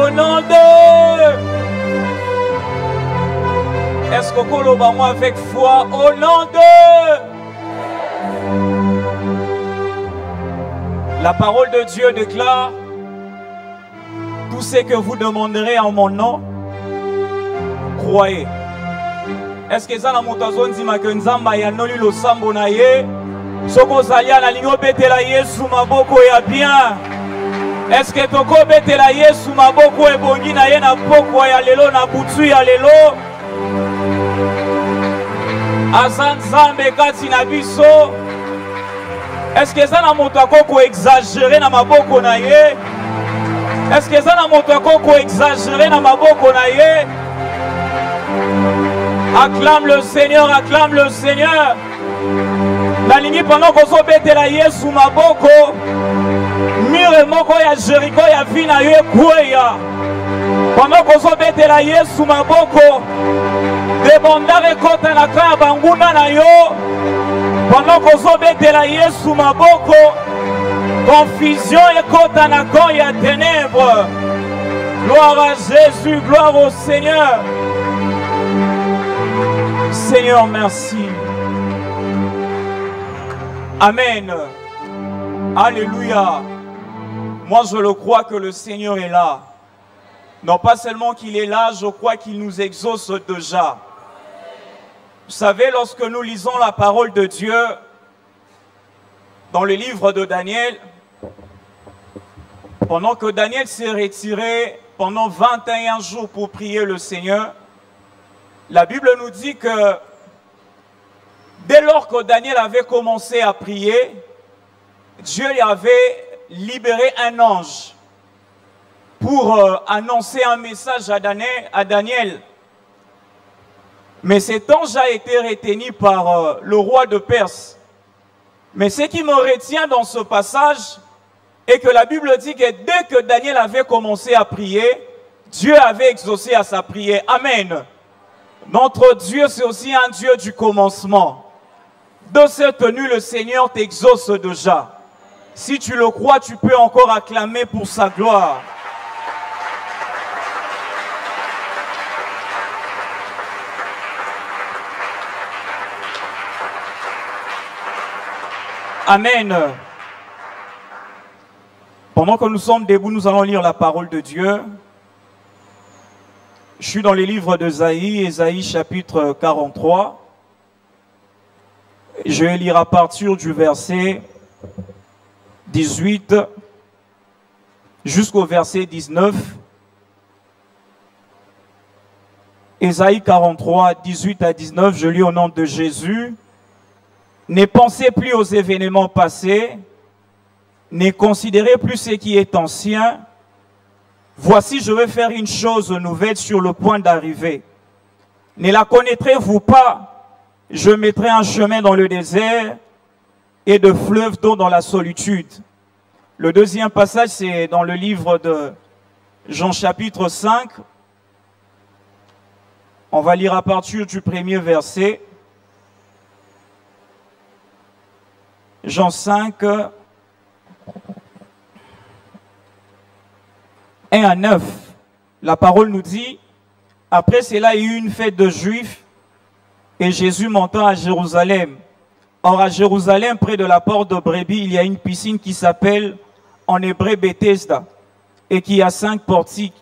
Au nom de... Est-ce que vous moi avec foi? Au nom de... La parole de Dieu déclare: tout ce que vous demanderez en mon nom, croyez. Est-ce que ça na moutazon dit ma que nzamba ya noli lo sambo na ye? Soko zalia na lingo betela Yesu maboko ya bien. Est-ce que toko betela Yesu maboko e bongi na ye na poko ya lelo na butu ya lelo? Azan zambe kati na biso. Est-ce que ça na moto akoko exagérer na maboko na ye? Est-ce que ça na moto akoko exagérer na maboko na ye? Acclame le Seigneur, acclame le Seigneur. La ligne pendant qu'on se bête la Yesu maboko. Mire moko ya Jericho ya vina ye kweya. Pendant qu'on se bête la Yesu maboko. Debondare kota na kaya banguna na yo. Pendant qu'on se bête la Yesu maboko. Confusion et kota na koya ténèbres. Gloire à Jésus, gloire au Seigneur. Seigneur, merci. Amen. Alléluia. Moi, je le crois que le Seigneur est là. Non pas seulement qu'il est là, je crois qu'il nous exauce déjà. Vous savez, lorsque nous lisons la parole de Dieu dans le livre de Daniel, pendant que Daniel s'est retiré pendant 21 jours pour prier le Seigneur, la Bible nous dit que dès lors que Daniel avait commencé à prier, Dieu lui avait libéré un ange pour annoncer un message à Daniel. Mais cet ange a été retenu par le roi de Perse. Mais ce qui me retient dans ce passage est que la Bible dit que dès que Daniel avait commencé à prier, Dieu avait exaucé à sa prière. Amen. Notre Dieu, c'est aussi un Dieu du commencement. De cette tenue, le Seigneur t'exauce déjà. Si tu le crois, tu peux encore acclamer pour sa gloire. Amen. Pendant que nous sommes debout, nous allons lire la parole de Dieu. Je suis dans les livres d'Ésaïe, Ésaïe chapitre 43. Je vais lire à partir du verset 18 jusqu'au verset 19. Ésaïe 43, 18 à 19, je lis au nom de Jésus. Ne pensez plus aux événements passés, ne considérez plus ce qui est ancien. Voici, je vais faire une chose nouvelle sur le point d'arriver. Ne la connaîtrez-vous pas? Je mettrai un chemin dans le désert et de fleuves d'eau dans la solitude. Le deuxième passage, c'est dans le livre de Jean chapitre 5. On va lire à partir du premier verset. Jean 5, 1 à 9. La parole nous dit: après cela, il y eut une fête de Juifs et Jésus monta à Jérusalem. Or, à Jérusalem, près de la porte de Brebis, il y a une piscine qui s'appelle en hébreu Bethesda et qui a 5 portiques.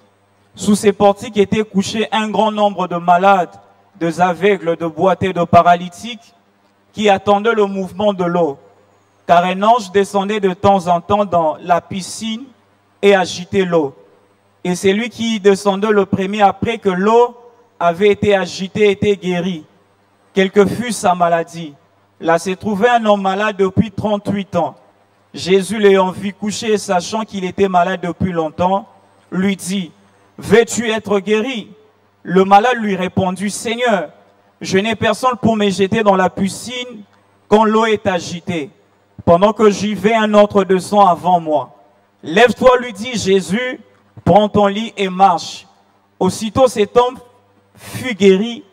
Sous ces portiques étaient couchés un grand nombre de malades, d'aveugles, de boiteux, de paralytiques qui attendaient le mouvement de l'eau. Car un ange descendait de temps en temps dans la piscine et agitait l'eau. Et c'est lui qui descendait le premier après que l'eau avait été agitée, était guéri. Quelle que fût sa maladie. Là se trouvait un homme malade depuis 38 ans. Jésus l'ayant vu coucher et sachant qu'il était malade depuis longtemps, lui dit: veux-tu être guéri? Le malade lui répondit: Seigneur, je n'ai personne pour me jeter dans la piscine quand l'eau est agitée. Pendant que j'y vais, un autre descend avant moi. Lève-toi, lui dit Jésus, prends ton lit et marche. Aussitôt cet homme fut guéri,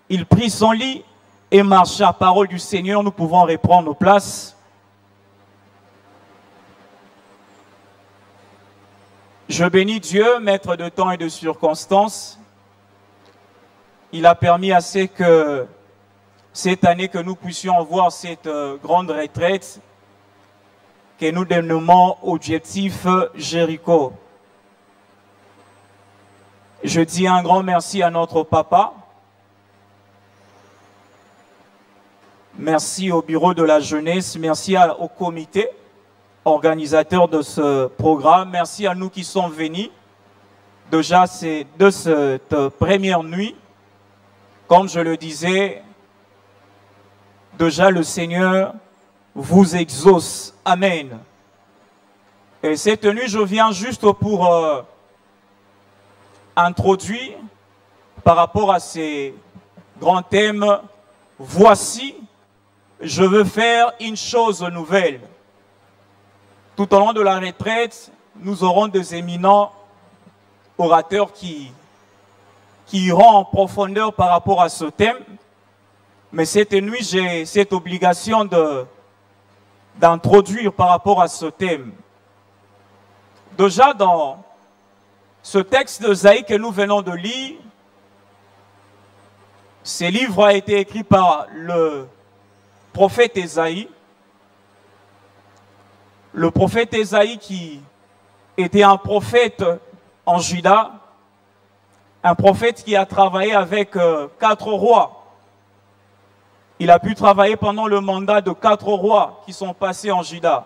il prit son lit et marcha. Parole du Seigneur, nous pouvons reprendre nos places. Je bénis Dieu, maître de temps et de circonstances. Il a permis à ce que cette année que nous puissions voir cette grande retraite que nous dénommons Objectif Jéricho. Je dis un grand merci à notre papa. Merci au bureau de la jeunesse, merci au comité organisateur de ce programme. Merci à nous qui sommes venus. Déjà, c'est de cette première nuit, comme je le disais, déjà le Seigneur vous exauce. Amen. Et cette nuit, je viens juste pour introduire par rapport à ces grands thèmes. Voici, je veux faire une chose nouvelle. Tout au long de la retraite, nous aurons des éminents orateurs qui iront en profondeur par rapport à ce thème. Mais cette nuit, j'ai cette obligation d'introduire par rapport à ce thème. Déjà, dans ce texte d'Ésaïe que nous venons de lire, ce livre a été écrit par le prophète Ésaïe. Le prophète Ésaïe qui était un prophète en Juda, un prophète qui a travaillé avec 4 rois. Il a pu travailler pendant le mandat de 4 rois qui sont passés en Juda.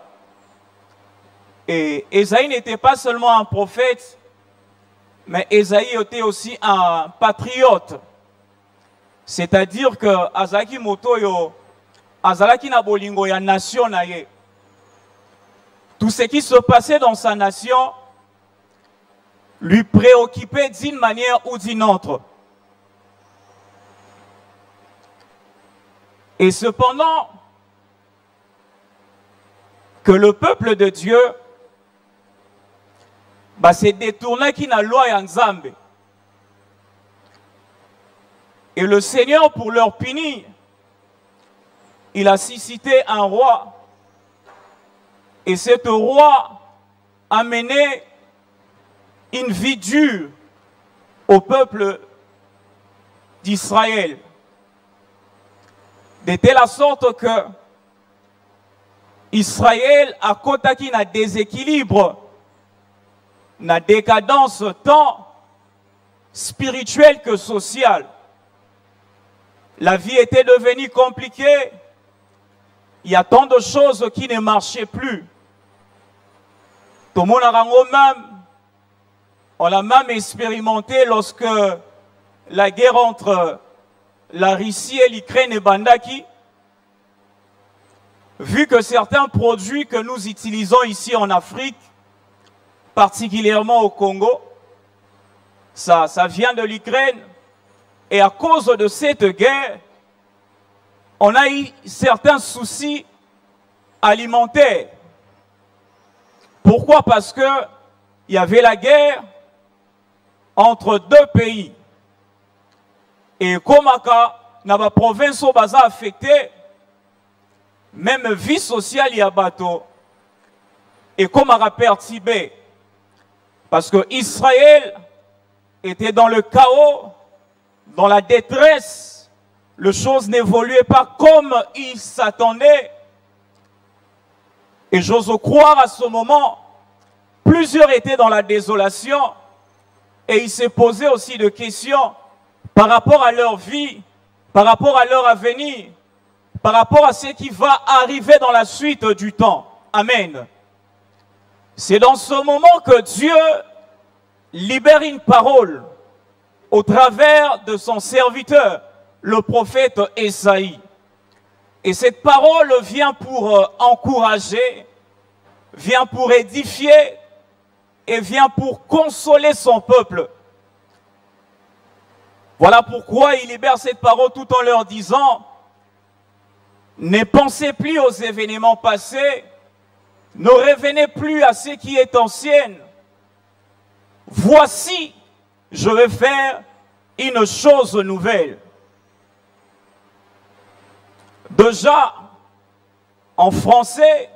Et Ésaïe n'était pas seulement un prophète, mais Ésaïe était aussi un patriote. C'est-à-dire que Azaki Motoyo, Azalaki na bolingo ya nation na ye. Tout ce qui se passait dans sa nation lui préoccupait d'une manière ou d'une autre. Et cependant, que le peuple de Dieu s'est détourné qui n'a loi en Nzambe. Et le Seigneur, pour leur punir, il a suscité un roi. Et cet roi a mené une vie dure au peuple d'Israël. De telle sorte que Israël a kotaki na déséquilibre, na décadence tant spirituelle que sociale. La vie était devenue compliquée. Il y a tant de choses qui ne marchaient plus. Tout le monde on l'a même expérimenté lorsque la guerre entre la Russie et l'Ukraine et Bandaki, vu que certains produits que nous utilisons ici en Afrique, particulièrement au Congo, ça vient de l'Ukraine, et à cause de cette guerre, on a eu certains soucis alimentaires. Pourquoi? Parce que il y avait la guerre entre 2 pays. Et comme dans la province où baza affecté, même vie sociale y a bateau. Et comme à Tibet, parce que Israël était dans le chaos, dans la détresse, les choses n'évoluaient pas comme ils s'attendaient. Et j'ose croire à ce moment, plusieurs étaient dans la désolation et ils se posaient aussi des questions par rapport à leur vie, par rapport à leur avenir, par rapport à ce qui va arriver dans la suite du temps. Amen. C'est dans ce moment que Dieu libère une parole au travers de son serviteur, le prophète Ésaïe. Et cette parole vient pour encourager, vient pour édifier et vient pour consoler son peuple. Voilà pourquoi il libère cette parole tout en leur disant: ne pensez plus aux événements passés, ne revenez plus à ce qui est ancien. Voici, je vais faire une chose nouvelle. Déjà, en français,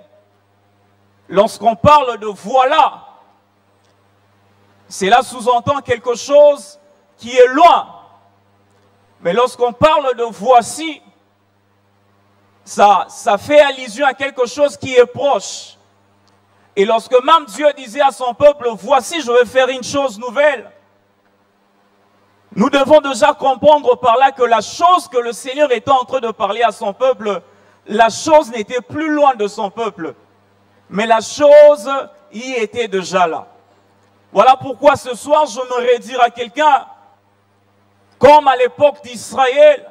lorsqu'on parle de voilà, cela sous-entend quelque chose qui est loin. Mais lorsqu'on parle de voici, ça fait allusion à quelque chose qui est proche. Et lorsque même Dieu disait à son peuple, voici je vais faire une chose nouvelle, nous devons déjà comprendre par là que la chose que le Seigneur était en train de parler à son peuple, la chose n'était plus loin de son peuple, mais la chose y était déjà là. Voilà pourquoi ce soir j'aimerais dire à quelqu'un, comme à l'époque d'Israël,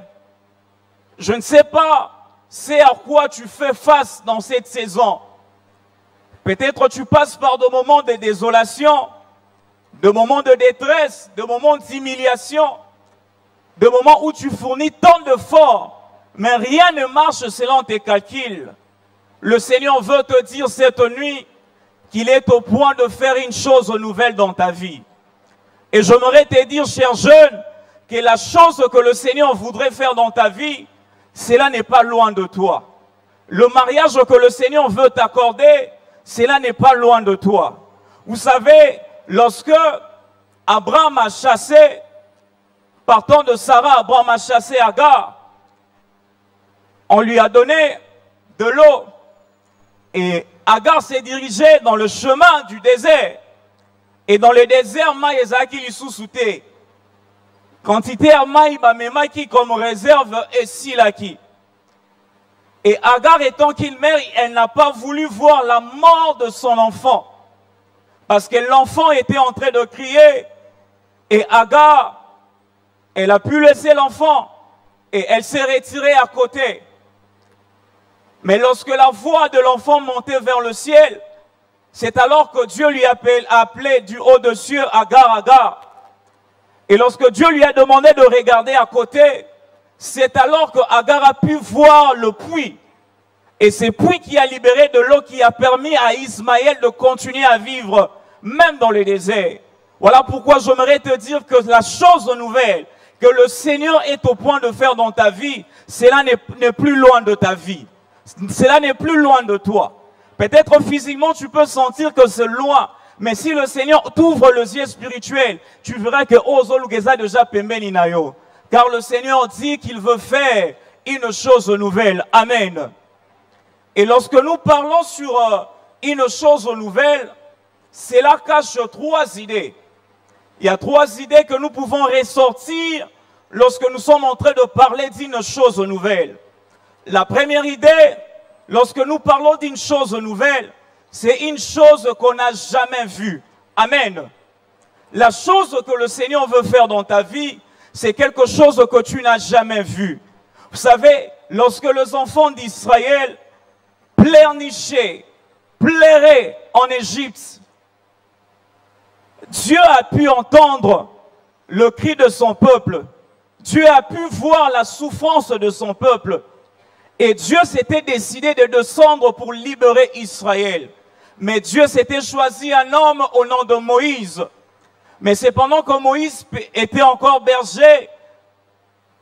je ne sais pas c'est à quoi tu fais face dans cette saison. Peut-être tu passes par des moments de désolation, de moments de détresse, de moments d'humiliation, de moments où tu fournis tant d'efforts, mais rien ne marche selon tes calculs. Le Seigneur veut te dire cette nuit qu'il est au point de faire une chose nouvelle dans ta vie. Et j'aimerais te dire, cher jeune, que la chose que le Seigneur voudrait faire dans ta vie, cela n'est pas loin de toi. Le mariage que le Seigneur veut t'accorder, cela n'est pas loin de toi. Vous savez, lorsque Abraham a chassé, partant de Sarah, Abraham a chassé Agar, on lui a donné de l'eau. Et Agar s'est dirigée dans le chemin du désert. Et dans le désert, Maïzaki lui sous-souté. Quantité à Maïba qui comme réserve et Silaki. Et Agar étant qu'il mère, elle n'a pas voulu voir la mort de son enfant. Parce que l'enfant était en train de crier. Et Agar, elle a pu laisser l'enfant. Et elle s'est retirée à côté. Mais lorsque la voix de l'enfant montait vers le ciel, c'est alors que Dieu lui a appelé du haut des cieux, Agar, Agar. Et lorsque Dieu lui a demandé de regarder à côté, c'est alors que Agar a pu voir le puits. Et c'est puits qui a libéré de l'eau qui a permis à Ismaël de continuer à vivre, même dans le désert. Voilà pourquoi j'aimerais te dire que la chose nouvelle que le Seigneur est au point de faire dans ta vie, cela n'est plus loin de ta vie. Cela n'est plus loin de toi. Peut-être physiquement tu peux sentir que c'est loin. Mais si le Seigneur t'ouvre les yeux spirituels, tu verras que Ozolugeza déjà pembeni nayo. Car le Seigneur dit qu'il veut faire une chose nouvelle. Amen. Et lorsque nous parlons sur une chose nouvelle, cela cache trois idées. Il y a trois idées que nous pouvons ressortir lorsque nous sommes en train de parler d'une chose nouvelle. La première idée, lorsque nous parlons d'une chose nouvelle, c'est une chose qu'on n'a jamais vue. Amen. La chose que le Seigneur veut faire dans ta vie, c'est quelque chose que tu n'as jamais vu. Vous savez, lorsque les enfants d'Israël pleurnichaient, pleuraient en Égypte, Dieu a pu entendre le cri de son peuple. Dieu a pu voir la souffrance de son peuple. Et Dieu s'était décidé de descendre pour libérer Israël. Mais Dieu s'était choisi un homme au nom de Moïse. Mais c'est pendant que Moïse était encore berger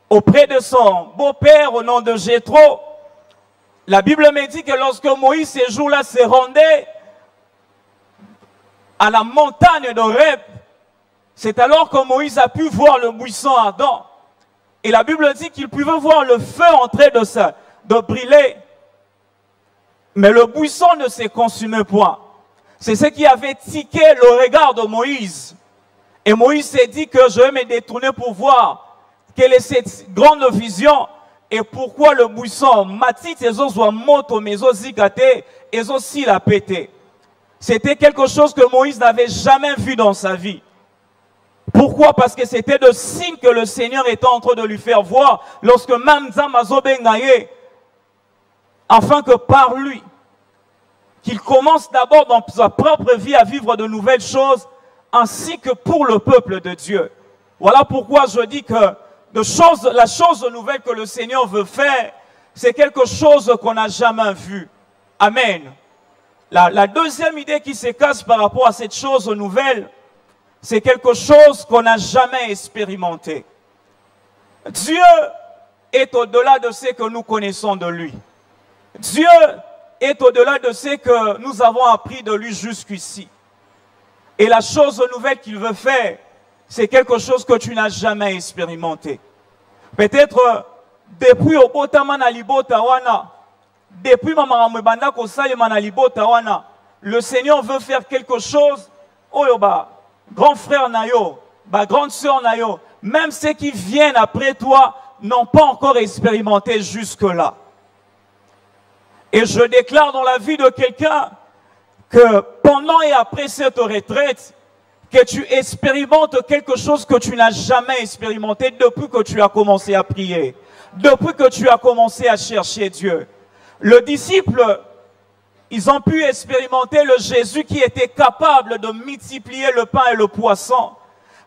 auprès de son beau-père au nom de Jéthro. La Bible me dit que lorsque Moïse ces jours-là se rendait à la montagne d'Horeb, c'est alors que Moïse a pu voir le buisson ardent. Et la Bible dit qu'il pouvait voir le feu en train de brûler. Mais le buisson ne s'est consumé point. C'est ce qui avait tiqué le regard de Moïse. Et Moïse s'est dit que je vais me détourner pour voir quelle est cette grande vision et pourquoi le buisson matit et soit moto mais aussi gâté et aussi la pété. C'était quelque chose que Moïse n'avait jamais vu dans sa vie. Pourquoi? Parce que c'était le signe que le Seigneur était en train de lui faire voir lorsque même Zamazobengaye, afin que par lui, qu'il commence d'abord dans sa propre vie à vivre de nouvelles choses, ainsi que pour le peuple de Dieu. Voilà pourquoi je dis que la chose nouvelle que le Seigneur veut faire, c'est quelque chose qu'on n'a jamais vu. Amen. La deuxième idée qui se cache par rapport à cette chose nouvelle, c'est quelque chose qu'on n'a jamais expérimenté. Dieu est au-delà de ce que nous connaissons de lui. Dieu est au-delà de ce que nous avons appris de lui jusqu'ici. Et la chose nouvelle qu'il veut faire, c'est quelque chose que tu n'as jamais expérimenté. Peut-être depuis Obotama na libota wana, depuis Mamamebanda Kosalema na libota wana, le Seigneur veut faire quelque chose. Oyoba, grand frère Nayo, grande sœur Nayo, même ceux qui viennent après toi n'ont pas encore expérimenté jusque-là. Et je déclare dans la vie de quelqu'un que pendant et après cette retraite, que tu expérimentes quelque chose que tu n'as jamais expérimenté depuis que tu as commencé à prier, depuis que tu as commencé à chercher Dieu. Le disciple, ils ont pu expérimenter le Jésus qui était capable de multiplier le pain et le poisson.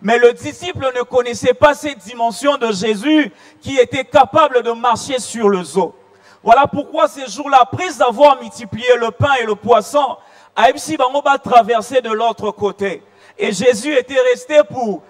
Mais le disciple ne connaissait pas cette dimension de Jésus qui était capable de marcher sur le eau. Voilà pourquoi ces jours-là, après avoir multiplié le pain et le poisson, Aïbsi Bango va traverser de l'autre côté. Et Jésus était resté pour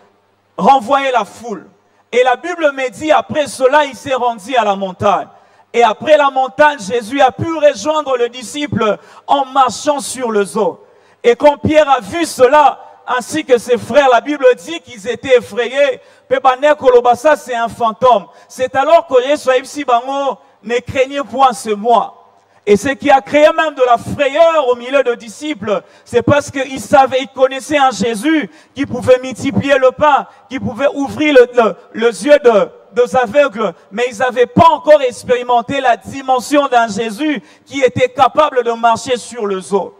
renvoyer la foule. Et la Bible me dit, après cela, il s'est rendu à la montagne. Et après la montagne, Jésus a pu rejoindre le disciple en marchant sur le eau. Et quand Pierre a vu cela, ainsi que ses frères, la Bible dit qu'ils étaient effrayés. Pepane Kolobasa, c'est un fantôme. C'est alors que Jésus Bango ne craignait point ce moi. Et ce qui a créé même de la frayeur au milieu des disciples, c'est parce qu'ils savaient, ils connaissaient un Jésus qui pouvait multiplier le pain, qui pouvait ouvrir les yeux des aveugles, mais ils n'avaient pas encore expérimenté la dimension d'un Jésus qui était capable de marcher sur le eau.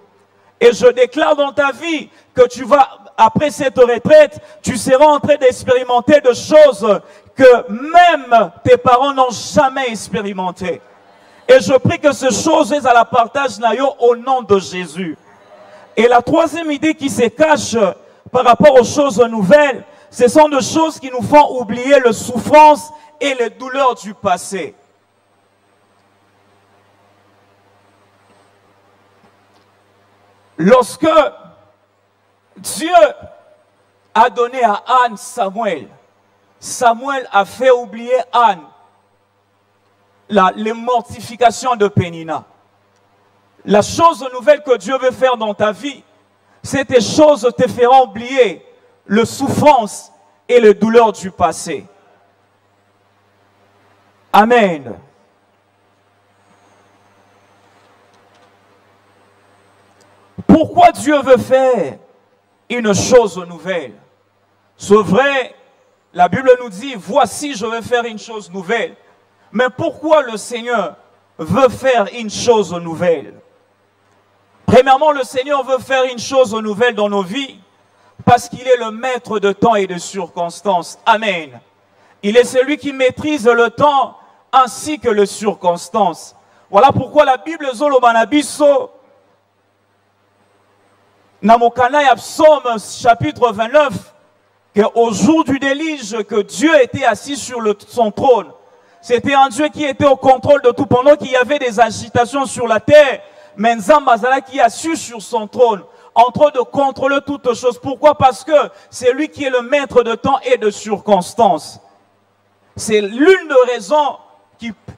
Et je déclare dans ta vie que tu vas, après cette retraite, tu seras en train d'expérimenter des choses que même tes parents n'ont jamais expérimentées. Et je prie que ces choses à la partage au nom de Jésus. Et la troisième idée qui se cache par rapport aux choses nouvelles, ce sont des choses qui nous font oublier les souffrances et les douleurs du passé. Lorsque Dieu a donné à Anne Samuel, Samuel a fait oublier Anne les mortifications de Pénina. La chose nouvelle que Dieu veut faire dans ta vie, c'est des choses te feront oublier les souffrances et les douleurs du passé. Amen. Pourquoi Dieu veut faire une chose nouvelle? C'est vrai, la Bible nous dit, voici je vais faire une chose nouvelle. Mais pourquoi le Seigneur veut faire une chose nouvelle? Premièrement, le Seigneur veut faire une chose nouvelle dans nos vies parce qu'il est le maître de temps et de circonstances. Amen. Il est celui qui maîtrise le temps ainsi que les circonstances. Voilà pourquoi la Bible Zolobanabiso, Namokana Psaume chapitre 29, qu'au jour du déluge, que Dieu était assis sur son trône. C'était un Dieu qui était au contrôle de tout. Pendant qu'il y avait des agitations sur la terre, mais Nzambazala qui a su sur son trône, en train de contrôler toutes choses. Pourquoi? Parce que c'est lui qui est le maître de temps et de circonstances. C'est l'une des raisons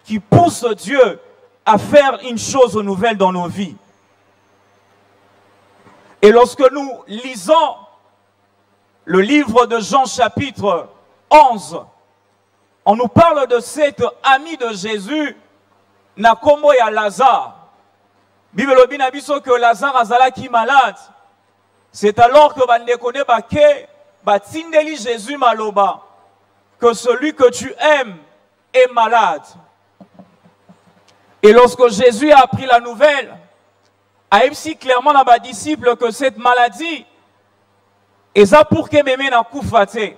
qui pousse Dieu à faire une chose nouvelle dans nos vies. Et lorsque nous lisons le livre de Jean chapitre 11, on nous parle de cet ami de Jésus, Nakomo ya Lazare. Bible a dit que Lazare azala qui malade. C'est alors que Bandekone Bake, Batindeli Jésus Maloba, que celui que tu aimes est malade. Et lorsque Jésus a appris la nouvelle, a dit clairement à mes disciples que cette maladie est ça pour que mémé n'a koufate.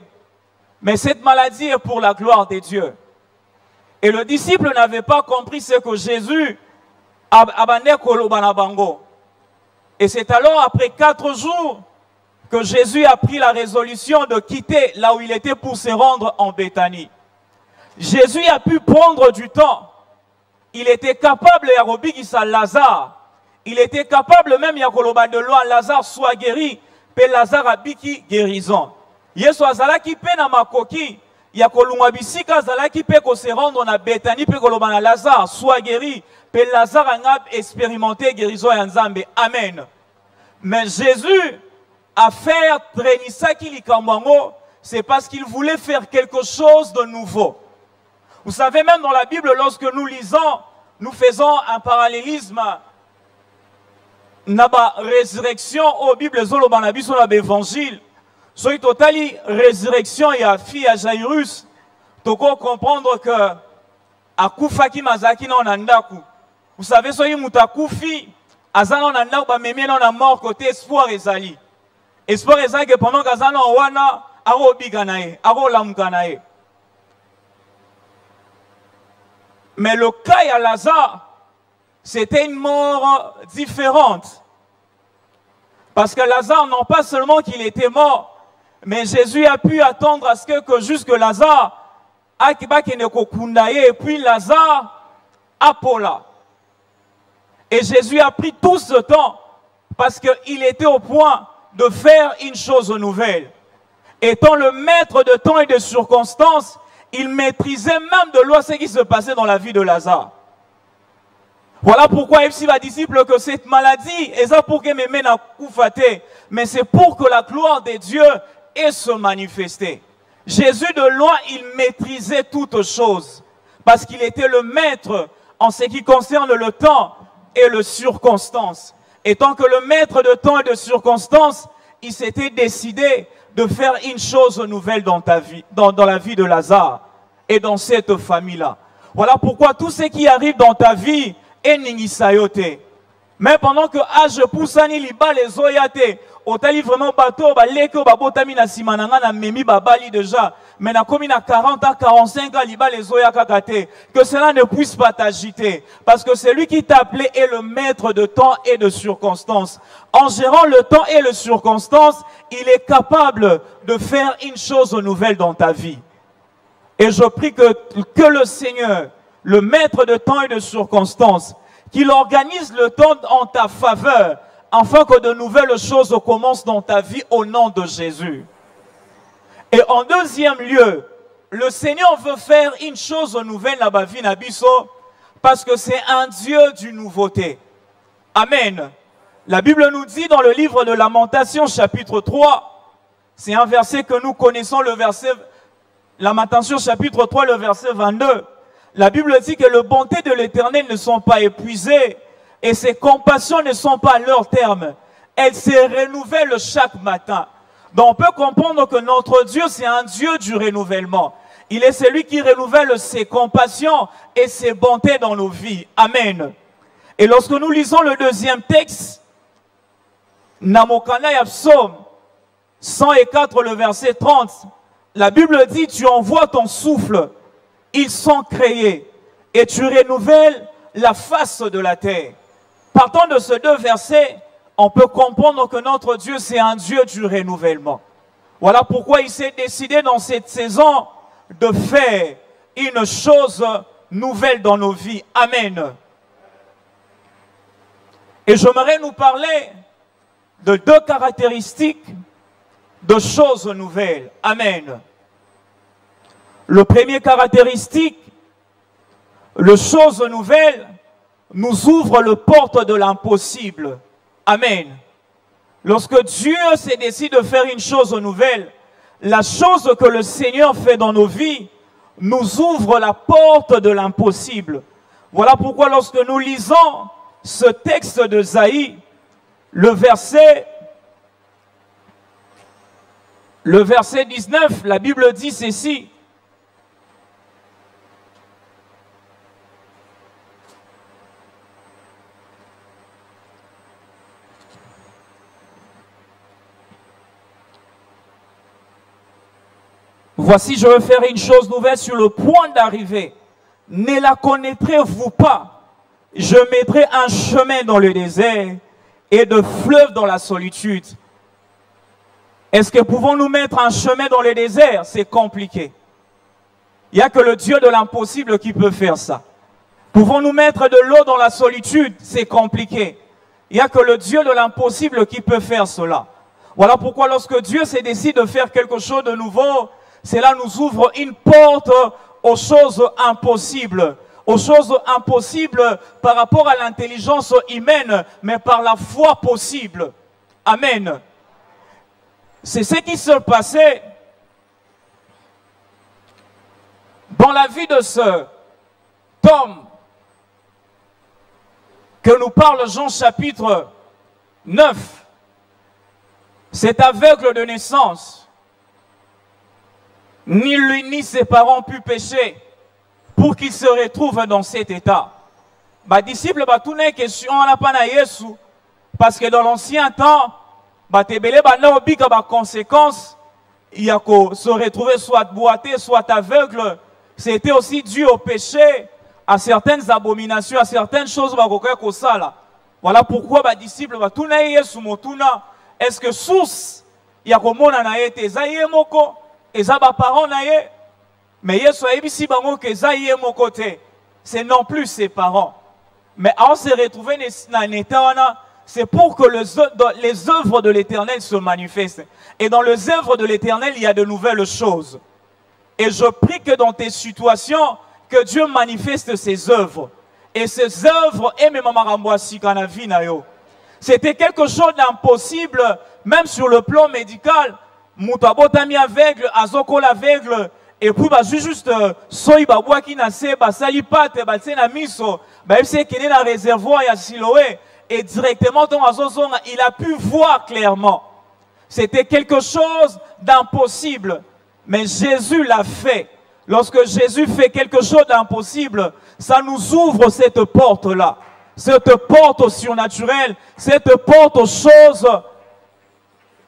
Mais cette maladie est pour la gloire de Dieu. Et le disciple n'avait pas compris ce que Jésus a bango. Et c'est alors après 4 jours que Jésus a pris la résolution de quitter là où il était pour se rendre en Béthanie. Jésus a pu prendre du temps. Il était capable, Yarobigisa Lazare, il était capable même, Yakoloba de loi, Lazare soit guéri, puis Lazare a biki guérison. Yesu azalaki pe na makoki, Yakolungwa bisika azalaki pe ko se rendre na Béthanie, pe koloba na Lazare soit guéri, puis Lazare a expérimenté guérison ya Nzambe. Amen. Mais Jésus à faire Trenisaki Likamwango, c'est parce qu'il voulait faire quelque chose de nouveau. Vous savez, même dans la Bible, lorsque nous lisons, nous faisons un parallélisme. Naba résurrection au Bible zolo na biso na l'évangile. Soy totali résurrection ya fille à Jairus. Toko comprendre que akufaki mazaki na onandaku. Vous savez soy mutakufi azana onandaku ba memie na mort côté espoir ezali. Espoir ezali que pendant qu'azana wana aro biganae, aro lamkanae. Mais le cas à Lazare, c'était une mort différente. Parce que Lazare, non pas seulement qu'il était mort, mais Jésus a pu attendre à ce que jusque Lazare, et puis Lazare, Apolla. Et Jésus a pris tout ce temps parce qu'il était au point de faire une chose nouvelle. Étant le maître de temps et de circonstances, il maîtrisait même de loin ce qui se passait dans la vie de Lazare. Voilà pourquoi il dit aux disciples que cette maladie, mais c'est pour que la gloire de Dieu ait se manifester. Jésus de loin, il maîtrisait toutes choses parce qu'il était le maître en ce qui concerne le temps et les circonstances. Étant que le maître de temps et de circonstances, il s'était décidé de faire une chose nouvelle dans ta vie, dans la vie de Lazare et dans cette famille-là. Voilà pourquoi tout ce qui arrive dans ta vie est ningisayote. Mais pendant que âge poussani liba les oyate, otali vraiment bateau, baleke, babotami na simananga na memi babali déjà. Mais na komi na 40 ans, 45 ans, liba les oyakakate. Que cela ne puisse pas t'agiter. Parce que celui qui t'a appelé est le maître de temps et de circonstances. En gérant le temps et les circonstances, il est capable de faire une chose nouvelle dans ta vie. Et je prie que le Seigneur, le maître de temps et de circonstances, qu'il organise le temps en ta faveur, afin que de nouvelles choses commencent dans ta vie au nom de Jésus. Et en deuxième lieu, le Seigneur veut faire une chose nouvelle dans ma vie, Nabiso, parce que c'est un Dieu d'une nouveauté. Amen. La Bible nous dit dans le livre de Lamentation, chapitre 3, c'est un verset que nous connaissons, le verset, Lamentation, chapitre 3, le verset 22. La Bible dit que les bontés de l'Éternel ne sont pas épuisées et ses compassions ne sont pas à leur terme. Elles se renouvellent chaque matin. Donc on peut comprendre que notre Dieu, c'est un Dieu du renouvellement. Il est celui qui renouvelle ses compassions et ses bontés dans nos vies. Amen. Et lorsque nous lisons le deuxième texte, Namokana Psaume 104, le verset 30, la Bible dit, tu envoies ton souffle, ils sont créés et tu renouvelles la face de la terre. Partant de ces deux versets, on peut comprendre que notre Dieu, c'est un Dieu du renouvellement. Voilà pourquoi il s'est décidé dans cette saison de faire une chose nouvelle dans nos vies. Amen. Et j'aimerais nous parler de deux caractéristiques de choses nouvelles. Amen. Le premier caractéristique, les choses nouvelles nous ouvre le porte de l'impossible. Amen. Lorsque Dieu s'est décidé de faire une chose nouvelle, la chose que le Seigneur fait dans nos vies nous ouvre la porte de l'impossible. Voilà pourquoi lorsque nous lisons ce texte de Zaïe, le verset 19, la Bible dit ceci. Voici, je veux faire une chose nouvelle sur le point d'arriver. Ne la connaîtrez-vous pas? Je mettrai un chemin dans le désert et de fleuves dans la solitude. Est-ce que pouvons-nous mettre un chemin dans le désert? C'est compliqué. Il n'y a que le Dieu de l'impossible qui peut faire ça. Pouvons-nous mettre de l'eau dans la solitude? C'est compliqué. Il n'y a que le Dieu de l'impossible qui peut faire cela. Voilà pourquoi lorsque Dieu s'est décidé de faire quelque chose de nouveau, cela nous ouvre une porte aux choses impossibles. Aux choses impossibles par rapport à l'intelligence humaine, mais par la foi possible. Amen. C'est ce qui se passait dans la vie de ce Tom que nous parle Jean chapitre 9. Cet aveugle de naissance, ni lui ni ses parents pu pécher pour qu'il se retrouve dans cet état. Les disciples ont une question parce que dans l'ancien temps, les conséquences, il y a se retrouver soit boité, soit aveugle. C'était aussi dû au péché, à certaines abominations, à certaines choses. Voilà pourquoi les disciples ont tout est-ce que source, il y a comme on a été, et ça parents mais Yesu a ici bango que zaïe mon côté, c'est non plus ses parents. Mais on s'est retrouvé dans un état, c'est pour que les œuvres de l'Éternel se manifestent. Et dans les œuvres de l'Éternel, il y a de nouvelles choses. Et je prie que dans tes situations, que Dieu manifeste ses œuvres. Et ces œuvres, c'était quelque chose d'impossible, même sur le plan médical. Moutabotami aveugle, azoko l'aveugle, et puis juste soy babwa qui nase, basali pate, basena miso, c'est qu'il est dans le réservoir ya Siloé, et directement dans Azozonga, il a pu voir clairement. C'était quelque chose d'impossible, mais Jésus l'a fait. Lorsque Jésus fait quelque chose d'impossible, ça nous ouvre cette porte-là, cette porte au surnaturel, cette porte aux choses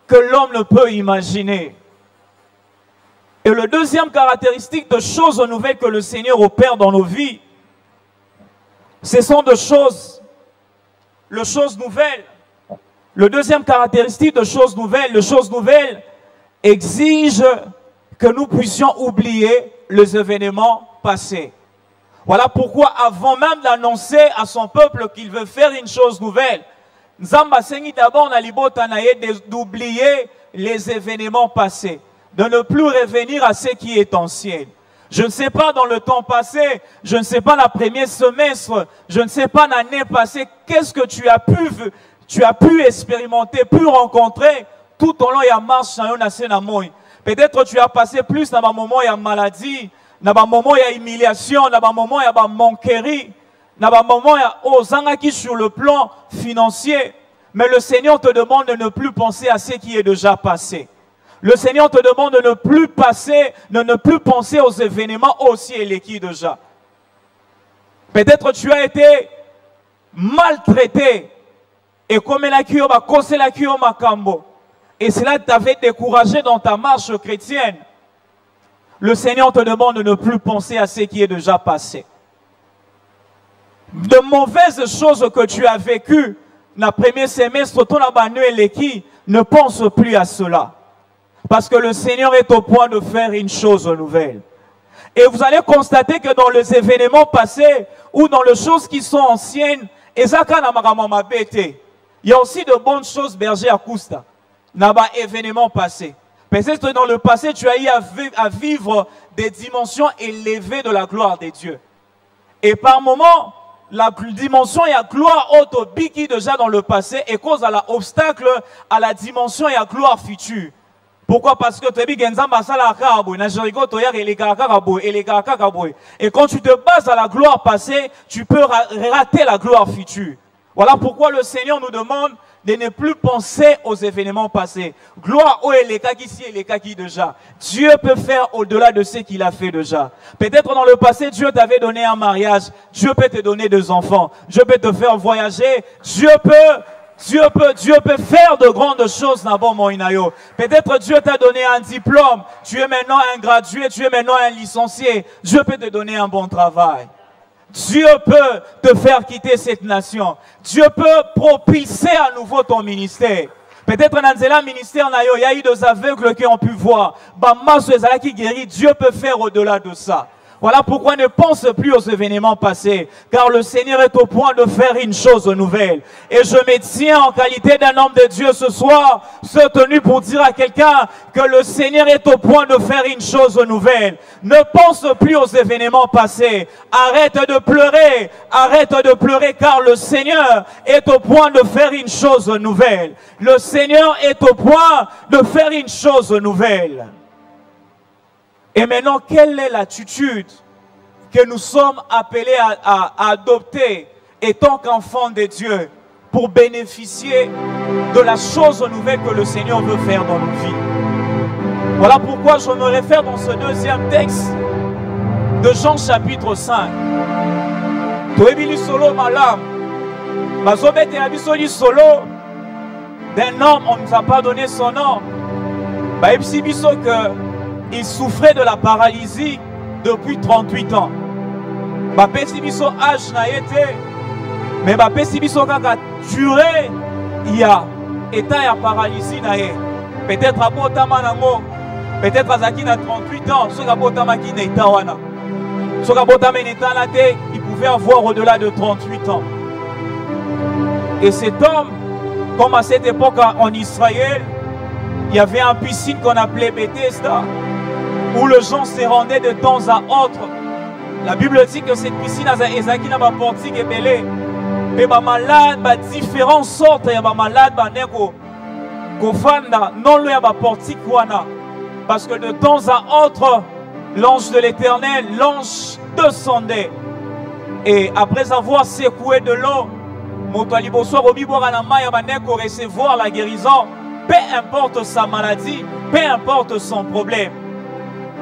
que l'homme ne peut imaginer. Et le deuxième caractéristique de choses nouvelles que le Seigneur opère dans nos vies, ce sont les choses nouvelles. Le deuxième caractéristique de choses nouvelles, les choses nouvelles exigent que nous puissions oublier les événements passés. Voilà pourquoi avant même d'annoncer à son peuple qu'il veut faire une chose nouvelle, Nzamba sengi d'abord na libota na ye d'oublier les événements passés, de ne plus revenir à ce qui est ancien. Je ne sais pas dans le temps passé, je ne sais pas dans le premier semestre, je ne sais pas dans l'année passée, qu'est-ce que tu as pu expérimenter, pu rencontrer tout au long de la marche na moi. Peut-être tu as passé plus dans un moment de maladie, dans un moment de humiliation, dans un moment de manquerie, dans un moment qui sur le plan financier. Mais le Seigneur te demande de ne plus penser à ce qui est déjà passé. Le Seigneur te demande de ne plus penser aux événements aussi éléqués déjà. Peut-être tu as été maltraité et comme la kio ba kose la kio makambo. Et cela t'avait découragé dans ta marche chrétienne. Le Seigneur te demande de ne plus penser à ce qui est déjà passé. De mauvaises choses que tu as vécues dans le premier semestre, ton abandon et l'équipe, ne pense plus à cela. Parce que le Seigneur est au point de faire une chose nouvelle. Et vous allez constater que dans les événements passés ou dans les choses qui sont anciennes, il y a aussi de bonnes choses, berger à Kousta. Dans événements passés. Peut-être que dans le passé, tu as eu à vivre des dimensions élevées de la gloire de Dieu. Et par moments, la dimension et la gloire haute biki déjà dans le passé et cause à l'obstacle à la dimension et à la gloire future. Pourquoi? Parce que tu et quand tu te bases à la gloire passée, tu peux rater la gloire future. Voilà pourquoi le Seigneur nous demande de ne plus penser aux événements passés. Gloire au Eleka ici et Eleka qui déjà. Dieu peut faire au-delà de ce qu'il a fait déjà. Peut-être dans le passé, Dieu t'avait donné un mariage. Dieu peut te donner des enfants. Dieu peut te faire voyager. Dieu peut faire de grandes choses. Peut-être Dieu t'a donné un diplôme. Tu es maintenant un gradué. Tu es maintenant un licencié. Dieu peut te donner un bon travail. Dieu peut te faire quitter cette nation. Dieu peut propulser à nouveau ton ministère. Peut-être dans le ministère, il y a eu des aveugles qui ont pu voir. Qui guérit. Dieu peut faire au-delà de ça. Voilà pourquoi ne pense plus aux événements passés, car le Seigneur est au point de faire une chose nouvelle. Et je me tiens en qualité d'un homme de Dieu ce soir, tenu pour dire à quelqu'un que le Seigneur est au point de faire une chose nouvelle. Ne pense plus aux événements passés. Arrête de pleurer, car le Seigneur est au point de faire une chose nouvelle. Le Seigneur est au point de faire une chose nouvelle. Et maintenant, quelle est l'attitude que nous sommes appelés à adopter étant qu'enfants de Dieu pour bénéficier de la chose nouvelle que le Seigneur veut faire dans nos vies? Voilà pourquoi je me réfère dans ce deuxième texte de Jean chapitre 5. Solo malam, solo d'un homme, on ne nous a pas donné son nom. Il souffrait de la paralysie depuis 38 ans. Mais duré, il y a état de paralysie. Peut-être à Botamanango, peut-être à Zaki 38 ans, il pouvait avoir au-delà de 38 ans. Et cet homme, comme à cette époque en Israël, il y avait une piscine qu'on appelait Bethesda, où les gens se rendaient de temps à autre. La Bible dit que cette piscine a ezaki na ba portique ebele. Mais ba malade, ba différentes sortes, il y a ba malade ba neko kofanda non loin ba portique wana. Parce que de temps à autre, l'ange de l'Éternel, l'ange descendait. Et après avoir secoué de l'eau, Motali Bosso Robi Boranama ya ba neko recevoir la guérison, peu importe sa maladie, peu importe son problème.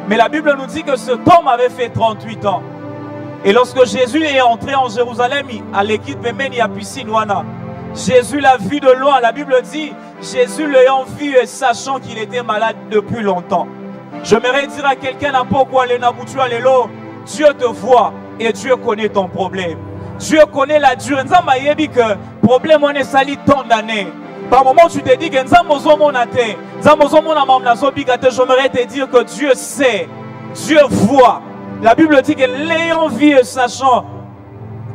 Mais la Bible nous dit que cet homme avait fait 38 ans. Et lorsque Jésus est entré en Jérusalem, à l'équipe Meni à piscine, Jésus l'a vu de loin. La Bible dit, Jésus l'ayant vu et sachant qu'il était malade depuis longtemps. J'aimerais dire à quelqu'un, Dieu te voit et Dieu connaît ton problème. Dieu connaît la durée. Que problème on est sali tant d'années. Par moment tu te dis que j'aimerais te dire que Dieu sait, Dieu voit. La Bible dit que l'ayant vu et sachant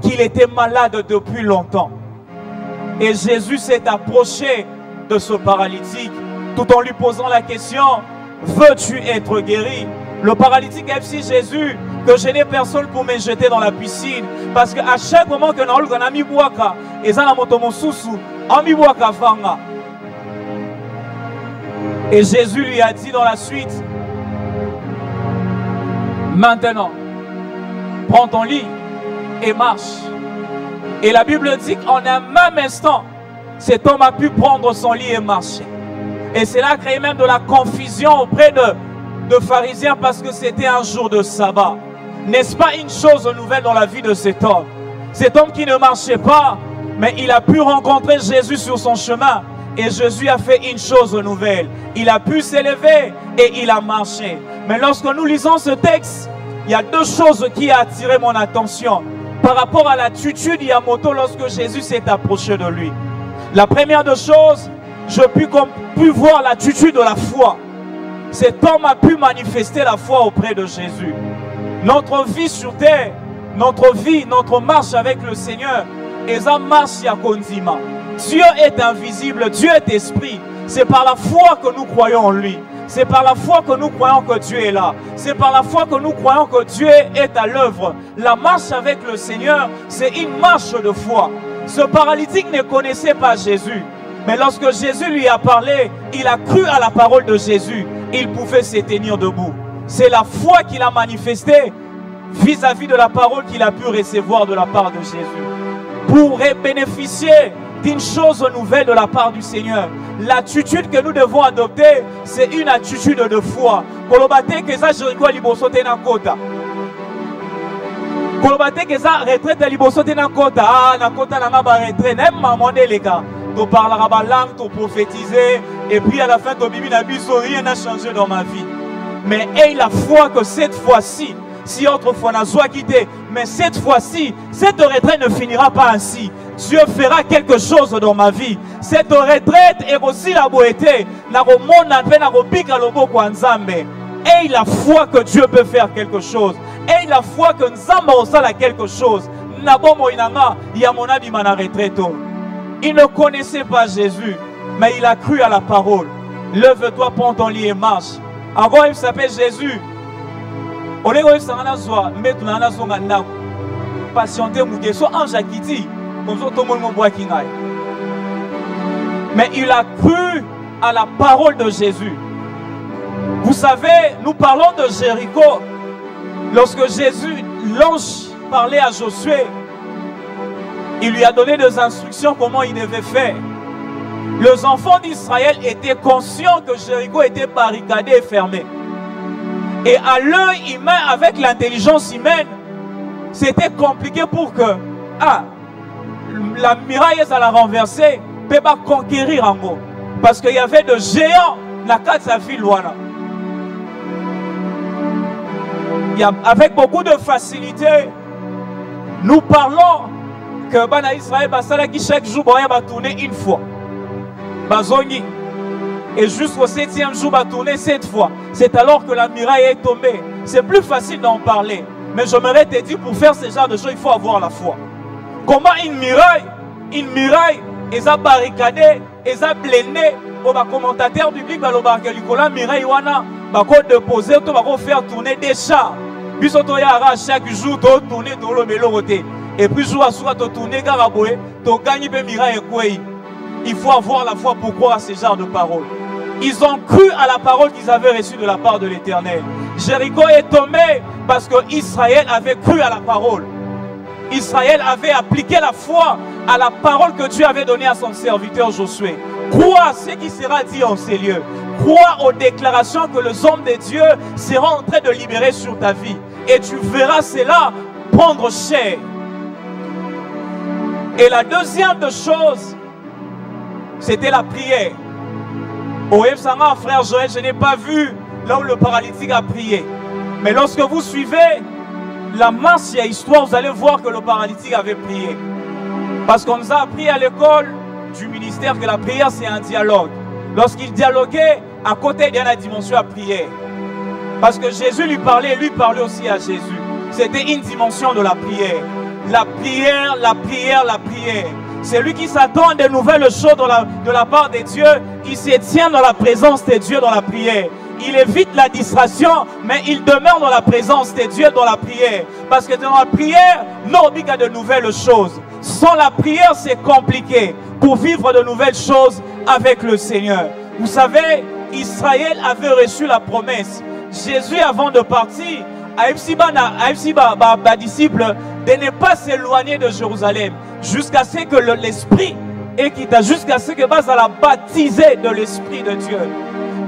qu'il était malade depuis longtemps. Et Jésus s'est approché de ce paralytique tout en lui posant la question, veux-tu être guéri? Le paralytique a dit Jésus que je n'ai personne pour me jeter dans la piscine. Parce qu'à chaque moment que nous avons mis Bouaka, et ça et Jésus lui a dit dans la suite, maintenant, prends ton lit et marche. Et la Bible dit qu'en un même instant, cet homme a pu prendre son lit et marcher. Et cela a créé même de la confusion auprès de pharisiens parce que c'était un jour de sabbat. N'est-ce pas une chose nouvelle dans la vie de cet homme? Cet homme qui ne marchait pas, mais il a pu rencontrer Jésus sur son chemin. Et Jésus a fait une chose nouvelle. Il a pu s'élever et il a marché. Mais lorsque nous lisons ce texte, il y a deux choses qui ont attiré mon attention. Par rapport à l'attitude de Yamoto lorsque Jésus s'est approché de lui. La première des choses, je pu voir l'attitude de la foi. Cet homme a pu manifester la foi auprès de Jésus. Notre vie sur terre, notre marche avec le Seigneur, est en marche à Konzima. Dieu est invisible, Dieu est esprit. C'est par la foi que nous croyons en lui. C'est par la foi que nous croyons que Dieu est là. C'est par la foi que nous croyons que Dieu est à l'œuvre. La marche avec le Seigneur, c'est une marche de foi. Ce paralytique ne connaissait pas Jésus. Mais lorsque Jésus lui a parlé, il a cru à la parole de Jésus. Il pouvait se tenir debout. C'est la foi qu'il a manifestée vis-à-vis de la parole qu'il a pu recevoir de la part de Jésus. Pour bénéficier d'une chose nouvelle de la part du Seigneur, l'attitude que nous devons adopter, c'est une attitude de foi. Kolobate que ça Jéricho liboso tena kota. Kolobate que ça retraite liboso tena kota. Ah na kota na ba retraite. Même maman les gars, tu parleras ba langue, tu prophétiser et puis à la fin ton bibi na biso rien n'a changé dans ma vie. Mais aie la foi que cette fois-ci, si autrefois n'a soit quitté, mais cette fois-ci, cette retraite ne finira pas ainsi. Dieu fera quelque chose dans ma vie. Cette retraite est aussi la beauté. Aie la foi que Dieu peut faire quelque chose. et la foi que Nzamba osala quelque chose. Nabomo inanga yamona bimana retraito. Il ne connaissait pas Jésus, mais il a cru à la parole. Lève-toi, prends ton lit et marche. Avant il s'appelle Jésus. Olego sangana zwa metu na zonga ndako. Patienter mugeso ange akiti. Bonzo to molmo boa kingai. Mais il a cru à la parole de Jésus. Vous savez, nous parlons de Jéricho. Lorsque Jésus, l'ange, parlait à Josué, il lui a donné des instructions comment il devait faire. Les enfants d'Israël étaient conscients que Jéricho était barricadé et fermé. Et à l'œil humain, avec l'intelligence humaine, c'était compliqué pour que la muraille ça l'a renversée, ne peut pas conquérir en gros. Parce qu'il y avait de géants dans la ville. Avec beaucoup de facilité, nous parlons que Bana Israël qui chaque jour va tourner une fois. Bazongi. Et jusqu'au 7e jour va tourner 7 fois. C'est alors que la muraille est tombée. C'est plus facile d'en parler. Mais j'aimerais te dire, pour faire ce genre de choses, il faut avoir la foi. Comment une muraille est barricadée, est blindée. Au commentateur biblique, la muraille va déposer, va faire tourner des chars. Puis chaque jour, tourner dans le méloté. Et puis jour à soir, tourner Garaboué, tu gagnes des murailles. Il faut avoir la foi pour croire à ce genre de paroles. Ils ont cru à la parole qu'ils avaient reçue de la part de l'Éternel. Jéricho est tombé parce que Israël avait cru à la parole. Israël avait appliqué la foi à la parole que Dieu avait donnée à son serviteur Josué. Crois à ce qui sera dit en ces lieux. Crois aux déclarations que les hommes de Dieu seront en train de libérer sur ta vie. Et tu verras cela prendre chair. Et la deuxième de choses, c'était la prière. Au Sanga, frère Joël, je n'ai pas vu là où le paralytique a prié. Mais lorsque vous suivez la marche et l'histoire, vous allez voir que le paralytique avait prié. Parce qu'on nous a appris à l'école du ministère que la prière c'est un dialogue. Lorsqu'il dialoguait, à côté il y a la dimension à prière. Parce que Jésus lui parlait aussi à Jésus. C'était une dimension de la prière. La prière, la prière, la prière. C'est lui qui s'attend à de nouvelles choses de la part de Dieu. Il se tient dans la présence de Dieu dans la prière. Il évite la distraction, mais il demeure dans la présence de Dieu dans la prière. Parce que dans la prière, non, il y a de nouvelles choses. Sans la prière, c'est compliqué pour vivre de nouvelles choses avec le Seigneur. Vous savez, Israël avait reçu la promesse. Jésus, avant de partir, a disciple de ne pas s'éloigner de Jérusalem jusqu'à ce que l'Esprit et jusqu'à ce que vas la baptiser de l'Esprit de Dieu.